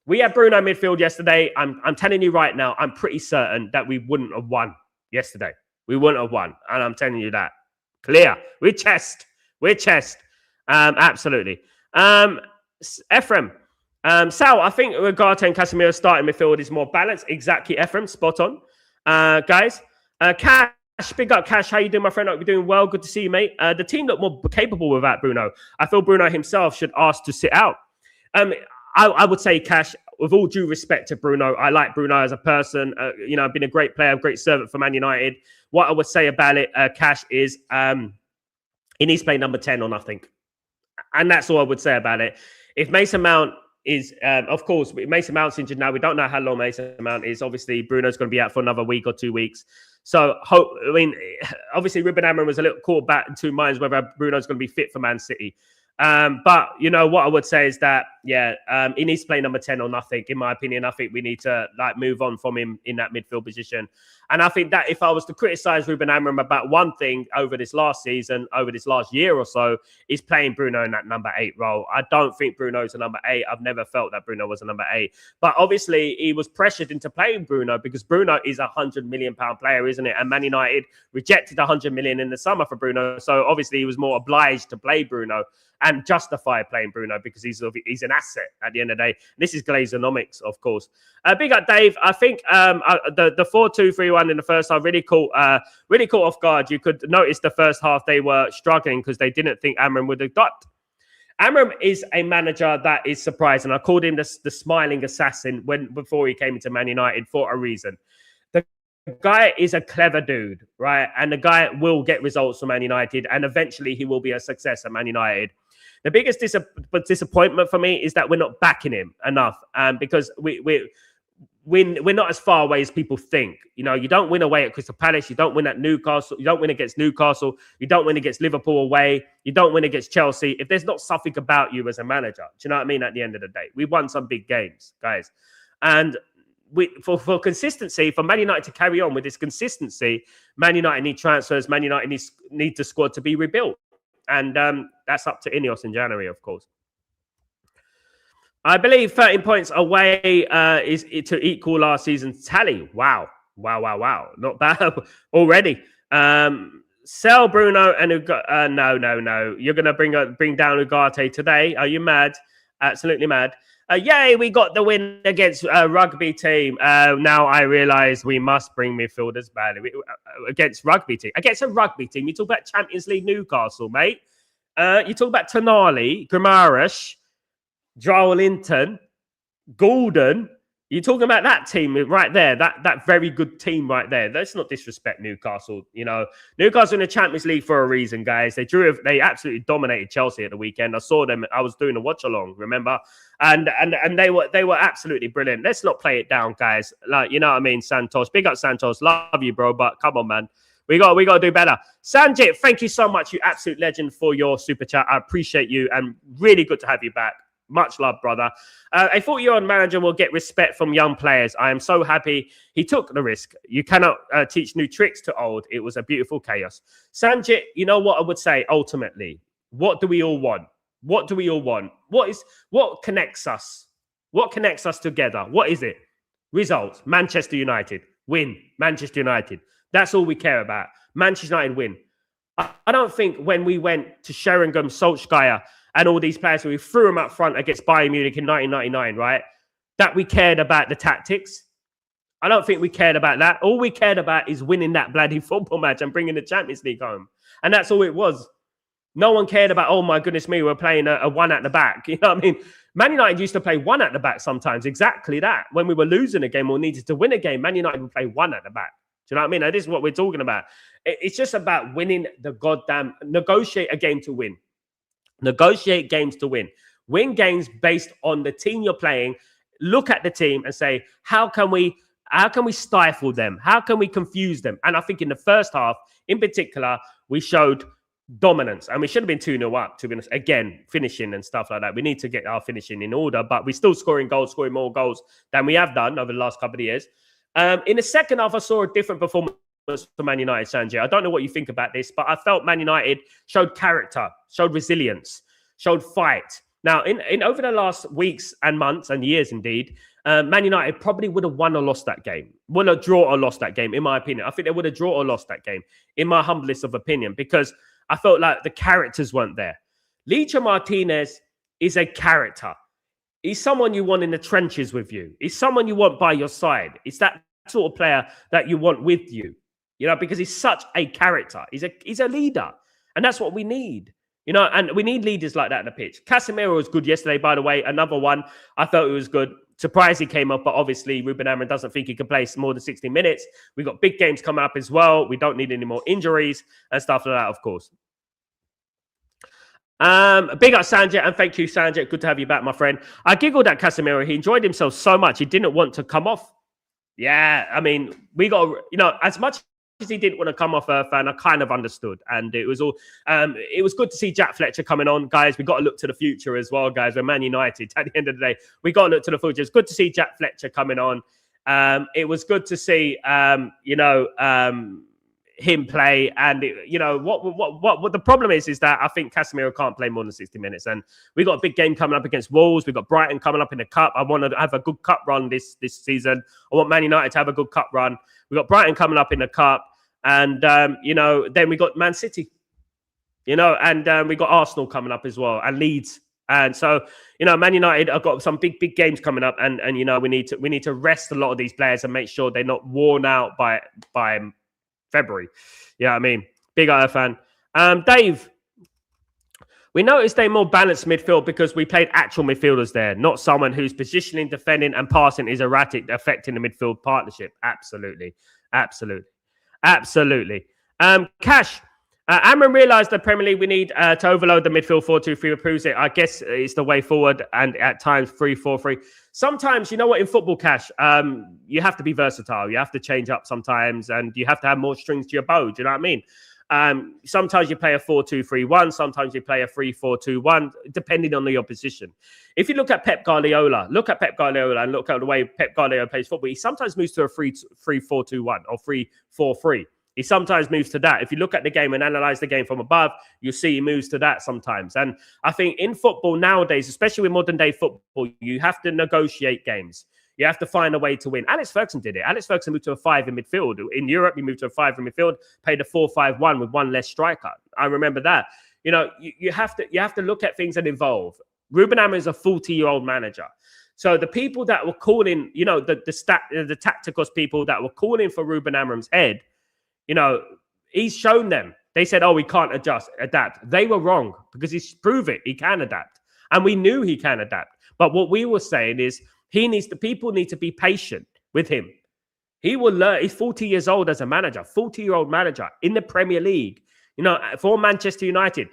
We had Bruno midfield yesterday. I'm telling you right now, I'm pretty certain that we wouldn't have won yesterday. We wouldn't have won. And I'm telling you that. Clear. We're chest. Absolutely. Ephraim. Sal, I think Ugarte and Casemiro starting midfield is more balanced. Exactly, Ephraim. Spot on. Guys. Cash. Big up, Cash. How you doing, my friend? Hope you're doing well. Good to see you, mate. The team looked more capable without Bruno. I feel Bruno himself should ask to sit out. I would say, Cash, with all due respect to Bruno, I like Bruno as a person. I've been a great player, a great servant for Man United. What I would say about it, Cash, is he needs to play number 10 or nothing. And that's all I would say about it. If Mason Mount is, of course, Mason Mount's injured now. We don't know how long Mason Mount is. Obviously, Bruno's going to be out for another week or 2 weeks. So, obviously, Ruben Amorim was a little caught back in 2 minds whether Bruno's going to be fit for Man City. But you know what I would say is that he needs to play number 10 or nothing. In my opinion, I think we need to move on from him in that midfield position. And I think that if I was to criticize Ruben Amorim about one thing over this last season, over this last year or so, is playing Bruno in that number 8 role. I don't think Bruno's a number 8. I've never felt that Bruno was a number 8. But obviously, he was pressured into playing Bruno because Bruno is a £100 million player, isn't it? And Man United rejected £100 million in the summer for Bruno. So obviously, he was more obliged to play Bruno and justify playing Bruno because he's an asset at the end of the day. This is Glazonomics, of course. Big up, Dave. I think the 4-2-3-1 in the first half really caught off guard. You could notice the first half they were struggling because they didn't think Amorim would have got. Amorim is a manager that is surprising. I called him the smiling assassin before he came into Man United for a reason. The guy is a clever dude, right? And the guy will get results for Man United, and eventually he will be a success at Man United. The biggest disappointment for me is that we're not backing him enough, because we're not as far away as people think. You know, you don't win away at Crystal Palace, you don't win at Newcastle, you don't win against Newcastle, you don't win against Liverpool away, you don't win against Chelsea if there's not something about you as a manager. Do you know what I mean? At the end of the day, we won some big games, guys, and for consistency, for Man United to carry on with this consistency, Man United need transfers. Man United need the squad to be rebuilt. And that's up to Ineos in January, of course. I believe 13 points away is to equal last season's tally. Wow. Not bad already. Sell Bruno and no. You're going to bring down Ugarte today. Are you mad? Absolutely mad. Yay, we got the win against a rugby team. Now I realise we must bring midfielders back against rugby team. Against a rugby team, you talk about Champions League Newcastle, mate. You talk about Tonali, Guimaraes, Joel Linton, Gordon. You're talking about that team right there, that very good team right there. Let's not disrespect Newcastle. You know, Newcastle in the Champions League for a reason, guys. They absolutely dominated Chelsea at the weekend. I saw them. I was doing a watch along, remember? And they were absolutely brilliant. Let's not play it down, guys. Like, you know what I mean, Santos. Big up Santos. Love you, bro. But come on, man. We got to do better. Sanjit, thank you so much, you absolute legend, for your super chat. I appreciate you, and really good to have you back. Much love, brother. A 40-year-old manager will get respect from young players. I am so happy he took the risk. You cannot teach new tricks to old. It was a beautiful chaos. Sanjit, you know what I would say ultimately? What do we all want? What do we all want? What connects us? What connects us together? What is it? Results. Manchester United. Win. Manchester United. That's all we care about. Manchester United win. I don't think when we went to Sheringham, Solskjaer, and all these players, we threw them up front against Bayern Munich in 1999, right? That we cared about the tactics. I don't think we cared about that. All we cared about is winning that bloody football match and bringing the Champions League home. And that's all it was. No one cared about, oh my goodness me, we're playing a one at the back. You know what I mean? Man United used to play one at the back sometimes. Exactly that. When we were losing a game or needed to win a game, Man United would play one at the back. Do you know what I mean? Now, this is what we're talking about. It's just about winning the goddamn, negotiate a game to win. Negotiate games to win. Win games based on the team you're playing. Look at the team and say, how can we stifle them? How can we confuse them? And I think in the first half, in particular, we showed dominance. And we should have been 2-0 up, to be honest. Again, finishing and stuff like that. We need to get our finishing in order, but we're still scoring more goals than we have done over the last couple of years. In the second half, I saw a different performance for Man United, Sanjay. I don't know what you think about this, but I felt Man United showed character, showed resilience, showed fight. Now, in over the last weeks and months and years, indeed, Man United probably would have won or lost that game. Would have drawn or lost that game, in my opinion. I think they would have drawn or lost that game, in my humblest of opinion, because I felt like the characters weren't there. Licha Martinez is a character. He's someone you want in the trenches with you. He's someone you want by your side. It's that sort of player that you want with you. You know, because he's such a character. He's a leader. And that's what we need. You know, and we need leaders like that on the pitch. Casemiro was good yesterday, by the way. Another one. I thought it was good. Surprised he came up, but obviously Ruben Amorim doesn't think he can play more than 60 minutes. We've got big games coming up as well. We don't need any more injuries and stuff like that, of course. Big up Sanjay, and thank you, Sanjay. Good to have you back, my friend. I giggled at Casemiro. He enjoyed himself so much. He didn't want to come off. Yeah, I mean, we got, you know, as much as he didn't want to come off Earth, and I kind of understood. And it was good to see Jack Fletcher coming on, guys. We got to look to the future as well, guys. We're Man United. At the end of the day, we got to look to the future. It's good to see Jack Fletcher coming on. It was good to see, him play. And what the problem is that I think Casemiro can't play more than 60 minutes. And we got a big game coming up against Wolves. We got Brighton coming up in the cup. I want to have a good cup run this season. I want Man United to have a good cup run. We got Brighton coming up in the cup, and then we got Man City, and we got Arsenal coming up as well, and Leeds. And so, Man United have got some big games coming up, and we need to rest a lot of these players and make sure they're not worn out by February. Yeah, I mean, big Eye fan. Dave, we noticed a more balanced midfield because we played actual midfielders there, not someone whose positioning, defending, and passing is erratic, affecting the midfield partnership. Absolutely. Cash. Amram realised the Premier League we need to overload the midfield 4-2-3 approves it. I guess it's the way forward, and at times 3-4-3. Sometimes, you know what, in football, Cash, you have to be versatile. You have to change up sometimes, and you have to have more strings to your bow. Do you know what I mean? Sometimes you play a 4-2-3-1. Sometimes you play a 3-4-2-1, depending on the opposition. If you look at Pep Guardiola, and look at the way Pep Guardiola plays football, he sometimes moves to a 3-4-2-1 or 3-4-3. He sometimes moves to that. If you look at the game and analyze the game from above, you'll see he moves to that sometimes. And I think in football nowadays, especially with modern day football, you have to negotiate games. You have to find a way to win. Alex Ferguson did it. Alex Ferguson moved to a 5 in midfield. In Europe, he moved to a 5 in midfield, played a 4-5-1 with one less striker. I remember that. You have to look at things and evolve. Ruben Amorim is a 40-year-old manager. So the people that were calling, the tactical people that were calling for Ruben Amorim's head, he's shown them. They said, oh, we can't adapt. They were wrong because he's proved it. He can adapt. And we knew he can adapt. But what we were saying is people need to be patient with him. He will learn. He's 40 years old as a manager, 40-year-old manager in the Premier League. For Manchester United,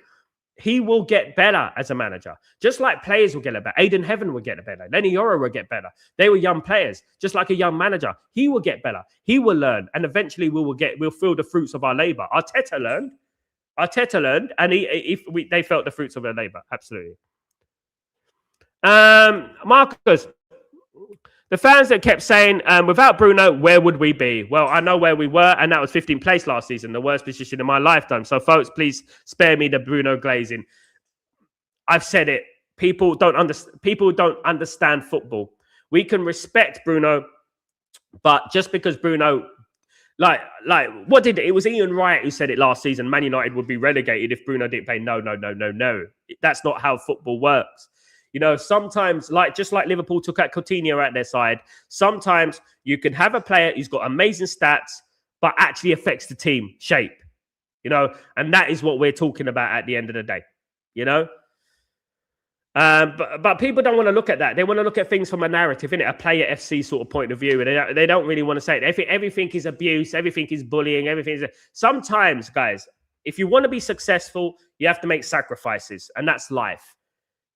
he will get better as a manager. Just like players will get better. Aiden Heaven will get better. Lenny Yoro will get better. They were young players. Just like a young manager, he will get better. He will learn. And eventually we'll feel the fruits of our labor. Arteta learned, and they felt the fruits of their labor. Absolutely. Marcus, the fans that kept saying, without Bruno, where would we be? Well, I know where we were, and that was 15th place last season, the worst position in my lifetime. So, folks, please spare me the Bruno glazing. I've said it. People don't understand football. We can respect Bruno, but just because Bruno, it was Ian Wright who said it last season, Man United would be relegated if Bruno didn't play. No. That's not how football works. Sometimes, just like Liverpool took out Coutinho at their side, sometimes you can have a player who's got amazing stats, but actually affects the team shape, and that is what we're talking about at the end of the day, But people don't want to look at that. They want to look at things from a narrative, a player FC sort of point of view, and they don't really want to say it. They think everything is abuse, everything is bullying, Sometimes, guys, if you want to be successful, you have to make sacrifices, and that's life.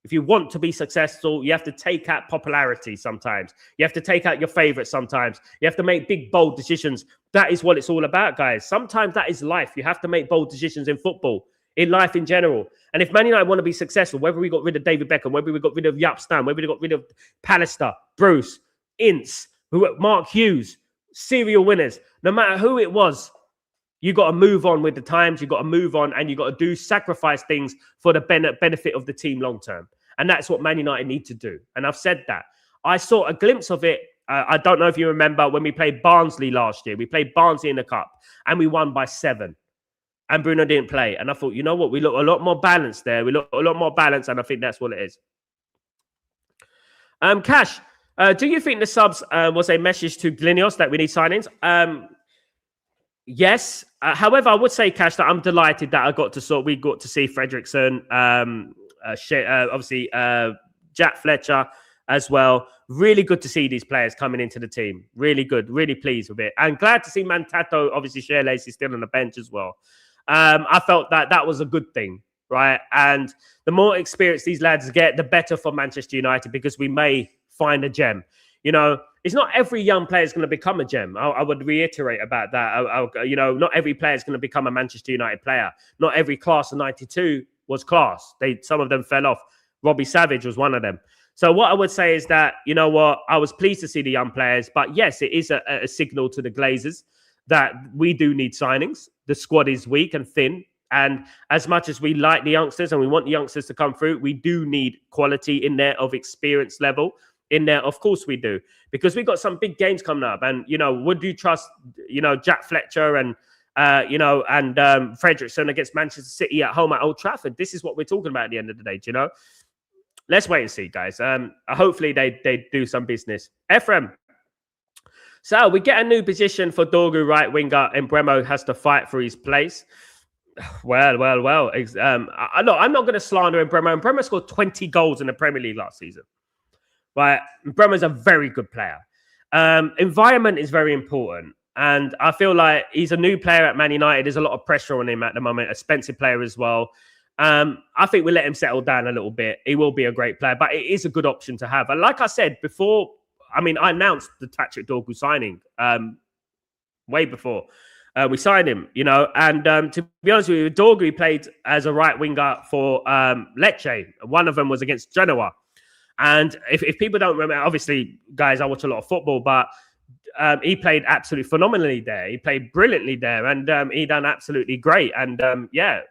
If you want to be successful, you have to take out popularity sometimes. You have to take out your favorites sometimes. You have to make big, bold decisions. That is what it's all about, guys. Sometimes that is life. You have to make bold decisions in football, in life in general. And if Man United want to be successful, whether we got rid of David Beckham, whether we got rid of Jaap Stam, whether we got rid of Pallister, Bruce, Ince, Mark Hughes, serial winners, no matter who it was, you got to move on with the times. You got to move on, and you got to sacrifice things for the benefit of the team long term. And that's what Man United need to do. And I've said that. I saw a glimpse of it. I don't know if you remember when we played Barnsley last year. We played Barnsley in the cup, and we won by 7. And Bruno didn't play. And I thought, you know what? We look a lot more balanced there. We look a lot more balanced, and I think that's what it is. Cash, do you think the subs was a message to Glinios that we need signings? Yes. However, I would say, Cash, that I'm delighted that we got to see Fredrickson, obviously Jack Fletcher as well. Really good to see these players coming into the team. Really good. Really pleased with it. And glad to see Mantato, obviously Shea Lacey still on the bench as well. I felt that was a good thing, right? And the more experience these lads get, the better for Manchester United, because we may find a gem. it's not every young player is going to become a gem. I would reiterate about that. Not every player is going to become a Manchester United player. Not every class of 92 was class. Some of them fell off. Robbie Savage was one of them. So what I would say is that, you know what, I was pleased to see the young players, but yes, it is a signal to the Glazers that we do need signings. The squad is weak and thin. And as much as we like the youngsters and we want the youngsters to come through, we do need quality in there of experience level in there. Of course we do, because we've got some big games coming up. And, would you trust, Jack Fletcher and, Fredrickson against Manchester City at home at Old Trafford? This is what we're talking about at the end of the day, Let's wait and see, guys. Hopefully they do some business. Ephraim. So we get a new position for Dorgu right winger, and Bremo has to fight for his place. Well. Look, I'm not going to slander Bremo. Bremo scored 20 goals in the Premier League last season. Right? Bremer's a very good player. Environment is very important. And I feel like he's a new player at Man United. There's a lot of pressure on him at the moment. A expensive player as well. I think we'll let him settle down a little bit. He will be a great player, but it is a good option to have. And like I said before, I announced the Patrick Dorgu signing way before we signed him, And to be honest with you, Dorgu played as a right winger for Lecce. One of them was against Genoa. And if people don't remember, obviously, guys, I watch a lot of football, but he played absolutely phenomenally there. He played brilliantly there, and he done absolutely great. And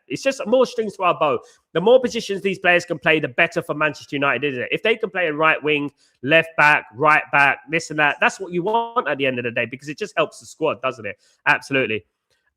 it's just more strings to our bow. The more positions these players can play, the better for Manchester United, isn't it? If they can play in right wing, left back, right back, this and that, that's what you want at the end of the day, because it just helps the squad, doesn't it? Absolutely.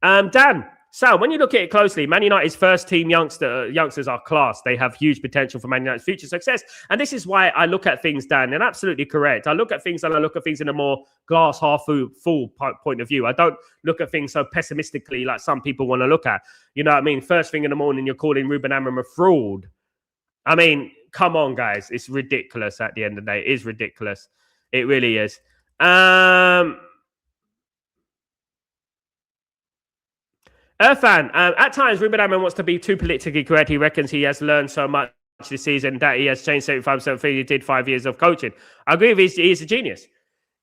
Dan, Sal, when you look at it closely, Man United's first team youngsters are class. They have huge potential for Man United's future success. And this is why I look at things, Dan, and absolutely correct. I look at things in a more glass half full point of view. I don't look at things so pessimistically like some people want to look at. You know what I mean? First thing in the morning, you're calling Ruben Amorim a fraud. Come on, guys. It's ridiculous at the end of the day. It is ridiculous. It really is. Irfan, at times, Ruben Amorim wants to be too politically correct. He reckons he has learned so much this season that he has changed 75% of things he did 5 years of coaching. I agree with he's a genius.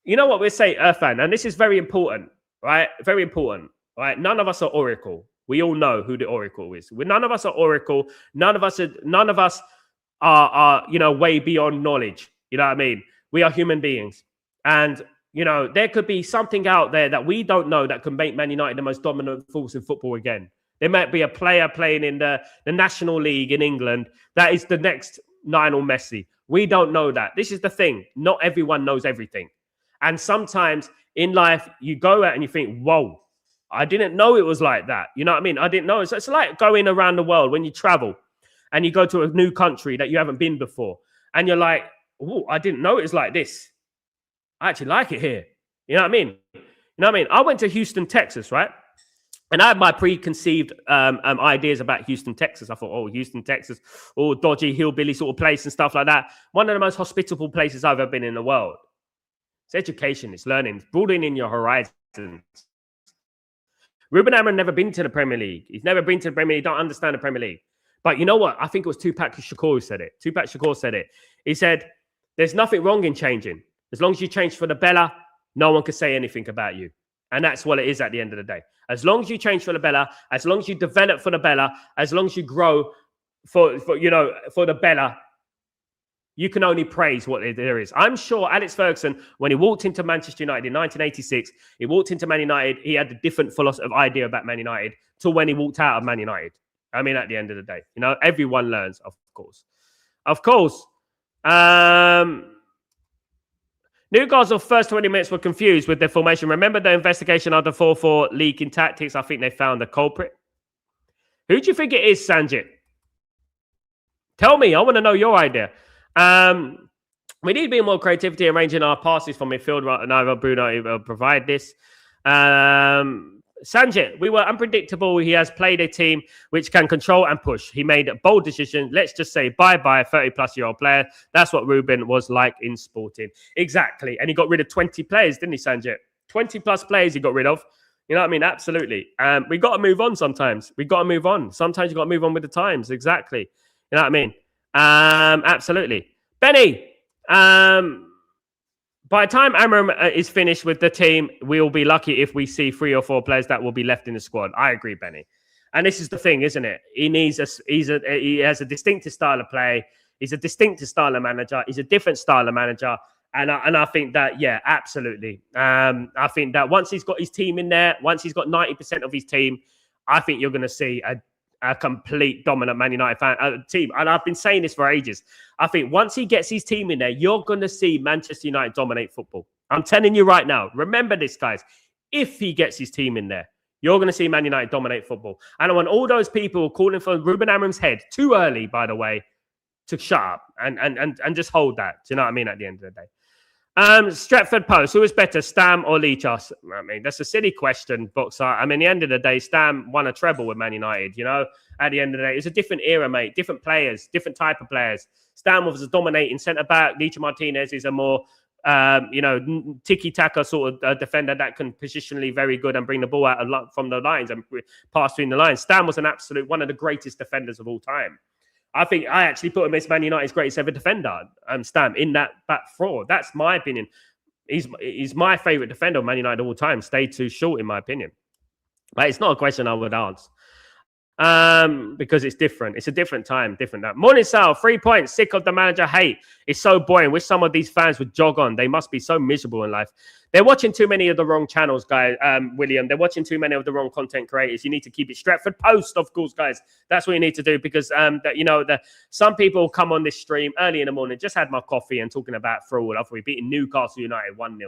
You know what we'll say, Irfan, and this is very important, right? Very important, right? None of us are Oracle. We all know who the Oracle is. None of us are Oracle. None of us are way beyond knowledge. You know what I mean? We are human beings. And there could be something out there that we don't know that can make Man United the most dominant force in football again. There might be a player playing in the National League in England that is the next Lionel Messi. We don't know that. This is the thing. Not everyone knows everything. And sometimes in life, you go out and you think, whoa, I didn't know it was like that. You know what I mean? I didn't know. It's like going around the world when you travel and you go to a new country that you haven't been before. And you're like, oh, I didn't know it was like this. I actually like it here. You know what I mean? I went to Houston, Texas, right? And I had my preconceived ideas about Houston, Texas. I thought, Houston, Texas, dodgy hillbilly sort of place and stuff like that. One of the most hospitable places I've ever been in the world. It's education, it's learning, it's broadening your horizons. Ruben Amorim never been to the Premier League. He's never been to the Premier League. He don't understand the Premier League. But you know what? I think it was Tupac Shakur who said it. Tupac Shakur said it. He said, there's nothing wrong in changing. As long as you change for the better, no one can say anything about you. And that's what it is at the end of the day. As long as you change for the better, as long as you develop for the better, as long as you grow for the better, you can only praise what there is. I'm sure Alex Ferguson, when he walked into Manchester United in 1986, he walked into Man United, he had a different philosophy idea about Man United to when he walked out of Man United. At the end of the day, everyone learns, of course. Of course. Newcastle's first 20 minutes were confused with their formation. Remember the investigation of the 4-4 leak in tactics? I think they found the culprit. Who do you think it is, Sanjit? Tell me. I want to know your idea. We need to be more creativity arranging our passes from midfield. Neither Bruno will provide this. Sanjit, we were unpredictable. He has played a team which can control and push. He made a bold decision. Let's just say bye-bye, 30-plus-year-old player. That's what Ruben was like in Sporting. Exactly. And he got rid of 20 players, didn't he, Sanjit? 20-plus players he got rid of. You know what I mean? Absolutely. We got to move on sometimes. We got to move on. Sometimes you got to move on with the times. Exactly. You know what I mean? Absolutely. Benny, By the time Amram is finished with the team, we'll be lucky if we see 3 or 4 players that will be left in the squad. I agree, Benny. And this is the thing, isn't it? He has a distinctive style of play. He's a distinctive style of manager. He's a different style of manager. And I think that, yeah, absolutely. I think that once he's got his team in there, once he's got 90% of his team, I think you're going to see a complete dominant Man United team. And I've been saying this for ages. I think once he gets his team in there, you're going to see Manchester United dominate football. I'm telling you right now. Remember this, guys. If he gets his team in there, you're going to see Man United dominate football. And I want all those people calling for Ruben Amram's head too early, by the way, to shut up and just hold that. Do you know what I mean? At the end of the day. Stretford Post, who is better, Stam or Leachos? I mean, that's a silly question, Boxer. I mean, at the end of the day, Stam won a treble with Man United, you know? At the end of the day, it's a different era, mate. Different players, different type of players. Stam was a dominating centre-back. Licha Martinez is a more, tiki-taka sort of defender that can positionally very good and bring the ball out from the lines and pass between the lines. Stam was an absolute, one of the greatest defenders of all time. I think I actually put him as Man United's greatest ever defender, Stam, in that back four. That's my opinion. He's my favourite defender of Man United of all time. Stayed too short, in my opinion. But it's not a question I would answer. Because it's different. It's a different time, different that. Morning, Sal. 3 points. Sick of the manager hate. It's so boring. Wish some of these fans would jog on. They must be so miserable in life. They're watching too many of the wrong channels, guys. William, they're watching too many of the wrong content creators. You need to keep it Stretford Post, of course, guys. That's what you need to do because some people come on this stream early in the morning, just had my coffee and talking about fraud after we beaten Newcastle United 1-0.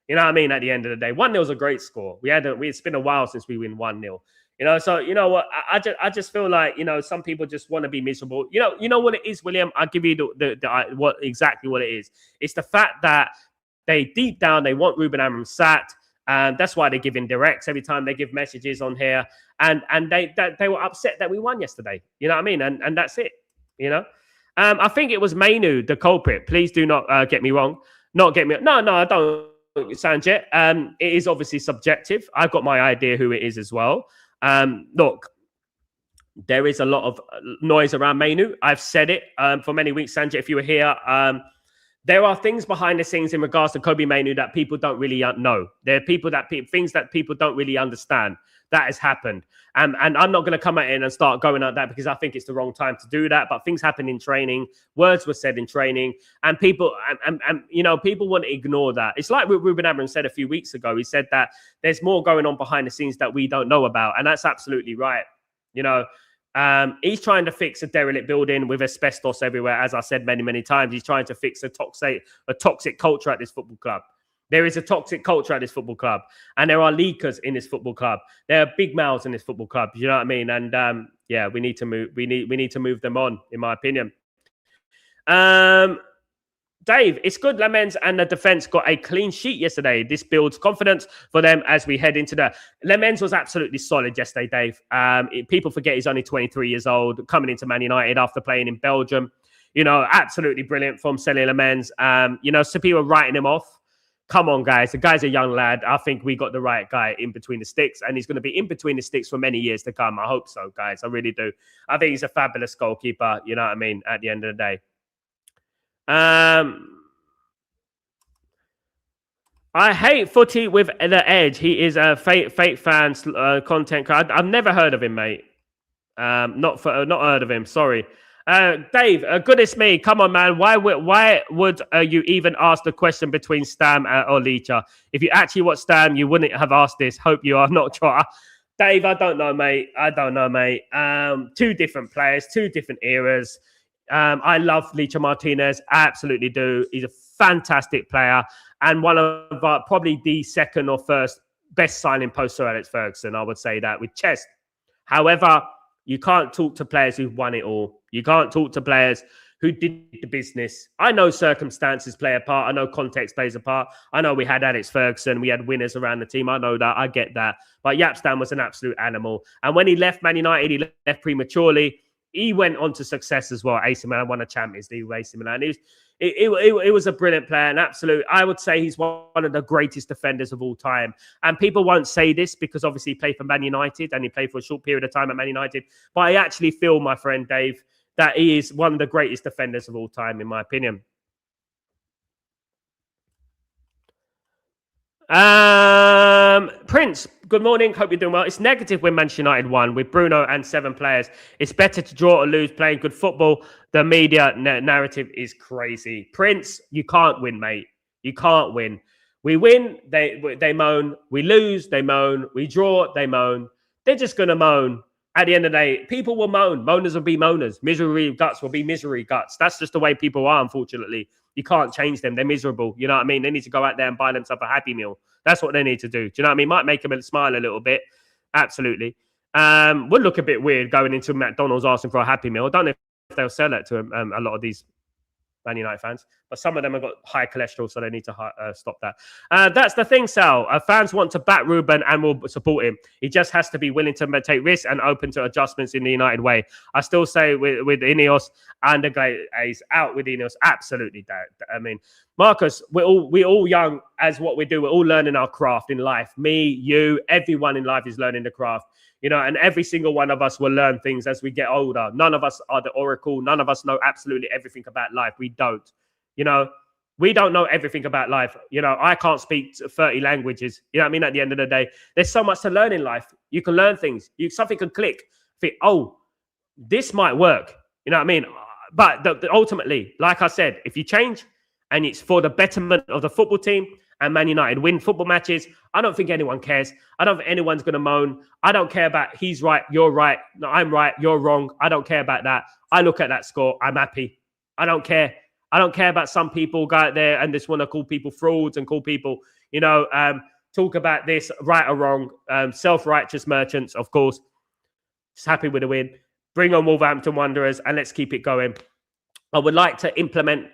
You know what I mean? At the end of the day, 1-0 is a great score. It's been a while since we win 1-0. You know, so you know what? I just feel like some people just want to be miserable. You know what it is, William. I'll give you what it is. It's the fact that they deep down they want Ruben Amram sacked, and that's why they give in directs every time they give messages on here. And they were upset that we won yesterday. You know what I mean? And that's it. You know, I think it was Mainu the culprit. Please do not get me wrong. Not get me. No, I don't, Sanjay. It is obviously subjective. I've got my idea who it is as well. Look, there is a lot of noise around Mainu. I've said it for many weeks, Sanjay, if you were here. There are things behind the scenes in regards to Kobe Mainu that people don't really know. There are things that people don't really understand that has happened. And I'm not going to come at it and start going at that because I think it's the wrong time to do that. But things happen in training. Words were said in training. And people, people want to ignore that. It's like what Ruben Amram said a few weeks ago. He said that there's more going on behind the scenes that we don't know about. And that's absolutely right. He's trying to fix a derelict building with asbestos everywhere. As I said many, many times, he's trying to fix a toxic culture at this football club. There is a toxic culture at this football club, and there are leakers in this football club. There are big mouths in this football club. You know what I mean? And we need to move. We need to move them on, in my opinion. Dave, it's good Lemens and the defense got a clean sheet yesterday. This builds confidence for them as we head into the... Lemens was absolutely solid yesterday, Dave. People forget he's only 23 years old, coming into Man United after playing in Belgium. Absolutely brilliant from Celi Lemens. So people writing him off. Come on, guys. The guy's a young lad. I think we got the right guy in between the sticks, and he's going to be in between the sticks for many years to come. I hope so, guys. I really do. I think he's a fabulous goalkeeper, you know what I mean, at the end of the day. I hate Footy with the Edge. He is a fake fans content. I've never heard of him, mate. Not heard of him. Sorry. Dave, goodness me, come on, man. Why would you even ask the question between Stam or Licha? If you actually watch Stam, you wouldn't have asked this. Hope you are not trying. Dave, I don't know, mate. Two different players, two different eras. I love Licha Martinez. I absolutely do. He's a fantastic player and one of probably the second or first best signing post Sir Alex Ferguson. I would say that with chest. However, you can't talk to players who've won it all. You can't talk to players who did the business. I know circumstances play a part. I know context plays a part. I know we had Alex Ferguson. We had winners around the team. I know that. I get that. But Yapstam was an absolute animal. And when he left Man United, he left prematurely. He went on to success as well. AC Milan won a Champions League with AC Milan. It was a brilliant player, an absolute. I would say he's one of the greatest defenders of all time. And people won't say this because obviously he played for Man United and he played for a short period of time at Man United. But I actually feel, my friend Dave, that he is one of the greatest defenders of all time, in my opinion. Prince, good morning. Hope you're doing well. It's negative when Manchester United won with Bruno and 7 players. It's better to draw or lose playing good football. The media narrative is crazy. Prince, you can't win, mate. You can't win. We win, they moan. We lose, they moan. We draw, they moan. They're just going to moan. At the end of the day, people will moan. Moaners will be moaners. Misery guts will be misery guts. That's just the way people are, unfortunately. You can't change them. They're miserable. You know what I mean? They need to go out there and buy themselves a Happy Meal. That's what they need to do. Do you know what I mean? Might make them smile a little bit. Absolutely. Would look a bit weird going into McDonald's asking for a Happy Meal. I don't know if they'll sell that to a lot of these Man United fans, but some of them have got high cholesterol, so they need to stop that. That's the thing, Sal. Fans want to back Ruben and will support him. He just has to be willing to take risks and open to adjustments in the United way. I still say with Ineos and the guys out with Ineos, absolutely. I mean, Marcus, we're all young as what we do. We're all learning our craft in life. Me, you, everyone in life is learning the craft. You know, and every single one of us will learn things as we get older. None of us are the oracle. None of us know absolutely everything about life. We don't. You know, we don't know everything about life. You know, I can't speak 30 languages. You know what I mean? At the end of the day, there's so much to learn in life. You can learn things. Something can click. Think, oh, this might work. You know what I mean? But ultimately, like I said, if you change and it's for the betterment of the football team, and Man United win football matches, I don't think anyone cares. I don't think anyone's going to moan. I don't care about he's right, you're right, no, I'm right, you're wrong. I don't care about that. I look at that score, I'm happy. I don't care. I don't care about some people go out there and just want to call people frauds and call people, you know, talk about this right or wrong. Self-righteous merchants, of course. Just happy with the win. Bring on Wolverhampton Wanderers and let's keep it going. I would like to implement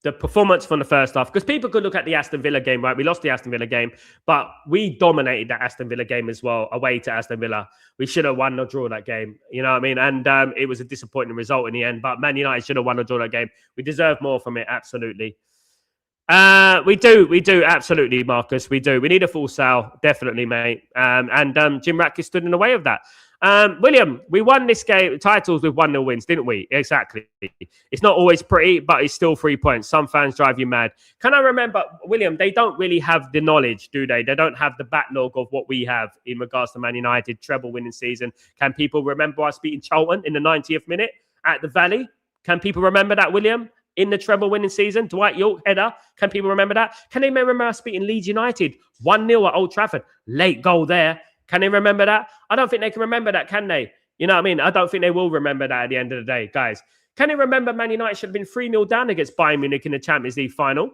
the performance from the first half, because people could look at the Aston Villa game, right? We lost the Aston Villa game, but we dominated that Aston Villa game as well, away to Aston Villa. We should have won or draw that game, you know what I mean? And it was a disappointing result in the end, but Man United should have won or draw that game. We deserve more from it, absolutely. We do, absolutely, Marcus, we do. We need a full Sal, definitely, mate. And Jim Ratcliffe stood in the way of that. William, we won this game titles with 1-0 wins, didn't we? Exactly. It's not always pretty, but it's still 3 points. Some fans drive you mad. Can I remember, William, they don't really have the knowledge, do they? They don't have the backlog of what we have in regards to Man United treble winning season. Can people remember us beating Charlton in the 90th minute at the Valley? Can people remember that, William? In the treble winning season, Dwight York header. Can people remember that? Can they remember us beating Leeds United 1-0 at Old Trafford? Late goal there. Can they remember that? I don't think they can remember that, can they? You know what I mean? I don't think they will remember that at the end of the day, guys. Can they remember Man United should have been 3-0 down against Bayern Munich in the Champions League final?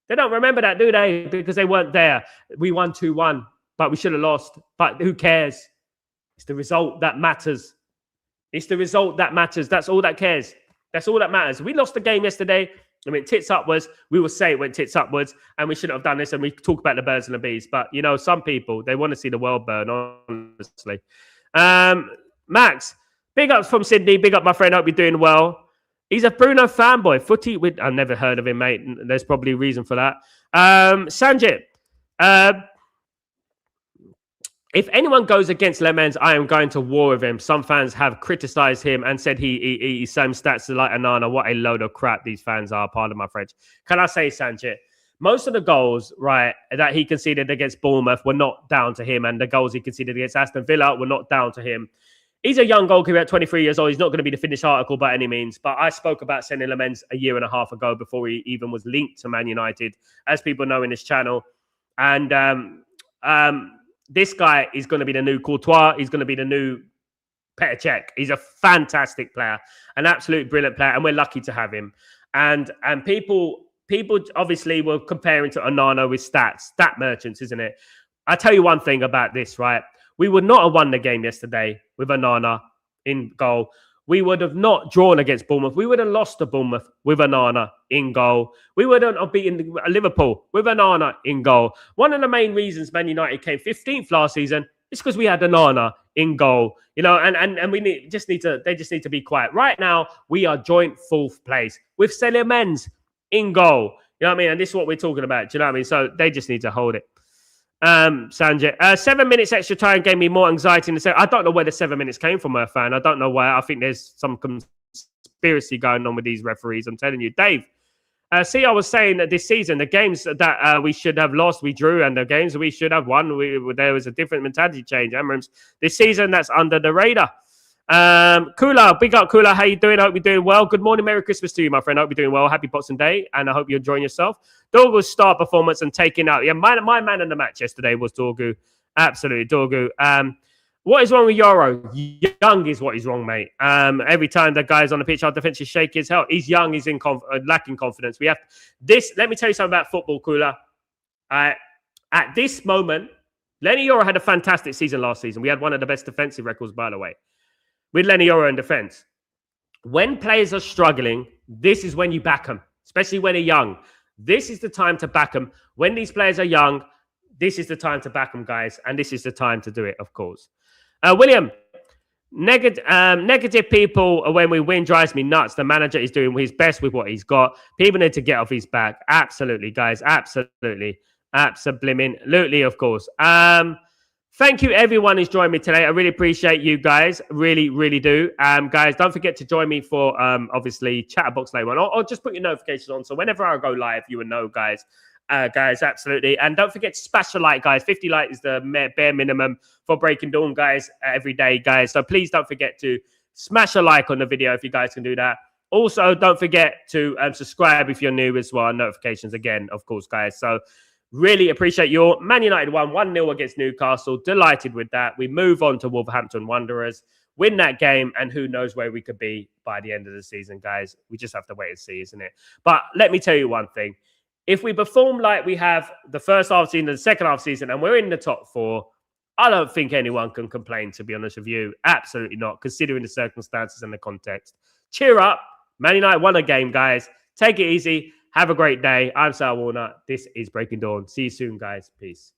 They don't remember that, do they? Because they weren't there. We won 2-1, but we should have lost. But who cares? It's the result that matters. It's the result that matters. That's all that cares. That's all that matters. We lost the game yesterday. I mean, tits upwards. We will say it went tits upwards, and we shouldn't have done this. And we talk about the birds and the bees, but you know, some people they want to see the world burn. Honestly, Max, big ups from Sydney. Big up, my friend. Hope you're doing well. He's a Bruno fanboy. Footy. I've never heard of him, mate. There's probably a reason for that. Sanjit. If anyone goes against Lemens, I am going to war with him. Some fans have criticised him and said he's same stats like Anana. What a load of crap these fans are, pardon my French. Can I say, Sanjit, most of the goals, right, that he conceded against Bournemouth were not down to him, and the goals he conceded against Aston Villa were not down to him. He's a young goalkeeper at 23 years old. He's not going to be the finished article by any means, but I spoke about sending Lemens a year and a half ago before he even was linked to Man United, as people know in this channel. And this guy is going to be the new Courtois. He's going to be the new Petr Cech. He's a fantastic player, an absolute brilliant player, and we're lucky to have him. And people obviously were comparing to Onana with stat merchants, isn't it? I tell you one thing about this, right? We would not have won the game yesterday with Onana in goal. We would have not drawn against Bournemouth. We would have lost to Bournemouth with Onana in goal. We wouldn't have beaten Liverpool with Onana in goal. One of the main reasons Man United came 15th last season is because we had Onana in goal. You know, and they just need to be quiet. Right now, we are joint 4th place with Lemens in goal. You know what I mean? And this is what we're talking about. Do you know what I mean? So they just need to hold it. Sanjay, 7 minutes extra time gave me more anxiety in the second. I don't know where the 7 minutes came from, fan. I don't know why. I think there's some conspiracy going on with these referees. I'm telling you, Dave. See, I was saying that this season, the games that we should have lost, we drew, and the games we should have won, there was a different mentality change. Amrams, this season, that's under the radar. Kula, big up Kula. How you doing? I hope you're doing well. Good morning, Merry Christmas to you, my friend. I hope you're doing well. Happy Boxing Day, and I hope you're enjoying yourself. Dorgu's star performance and taking out. Yeah, my man in the match yesterday was Dorgu. Absolutely, Dorgu. What is wrong with Yoro? Young is what is wrong, mate. Every time the guy's on the pitch, our defense is shaky as hell. He's young. He's lacking confidence. We have this. Let me tell you something about football, Kula. At this moment, Lenny Yoro had a fantastic season last season. We had one of the best defensive records, by the way, with Lenny Yoro in defense. When players are struggling, this is when you back them, especially when they're young. This is the time to back them. When these players are young, this is the time to back them, guys. And this is the time to do it, of course. William, negative people when we win drives me nuts. The manager is doing his best with what he's got. People need to get off his back. Absolutely, guys. Absolutely. Absolutely, of course. Thank you, everyone who's joined me today. I really appreciate you guys. Really, really do. Guys, don't forget to join me for, obviously, Chatterboxer later on. Or just put your notifications on. So whenever I go live, you will know, guys. Guys, absolutely. And don't forget to smash a like, guys. 50 likes is the bare minimum for Breaking Dawn, guys, every day, guys. So please don't forget to smash a like on the video if you guys can do that. Also, don't forget to subscribe if you're new as well. Notifications again, of course, guys. So really appreciate you all. Man United won 1-0 against Newcastle. Delighted with that. We move on to Wolverhampton Wanderers. Win that game, and who knows where we could be by the end of the season, guys. We just have to wait and see, isn't it? But let me tell you one thing. If we perform like we have the first half season and the second half season, and we're in the top 4, I don't think anyone can complain, to be honest with you. Absolutely not, considering the circumstances and the context. Cheer up. Man United won a game, guys. Take it easy. Have a great day. I'm Sal Warner. This is Breaking Dawn. See you soon, guys. Peace.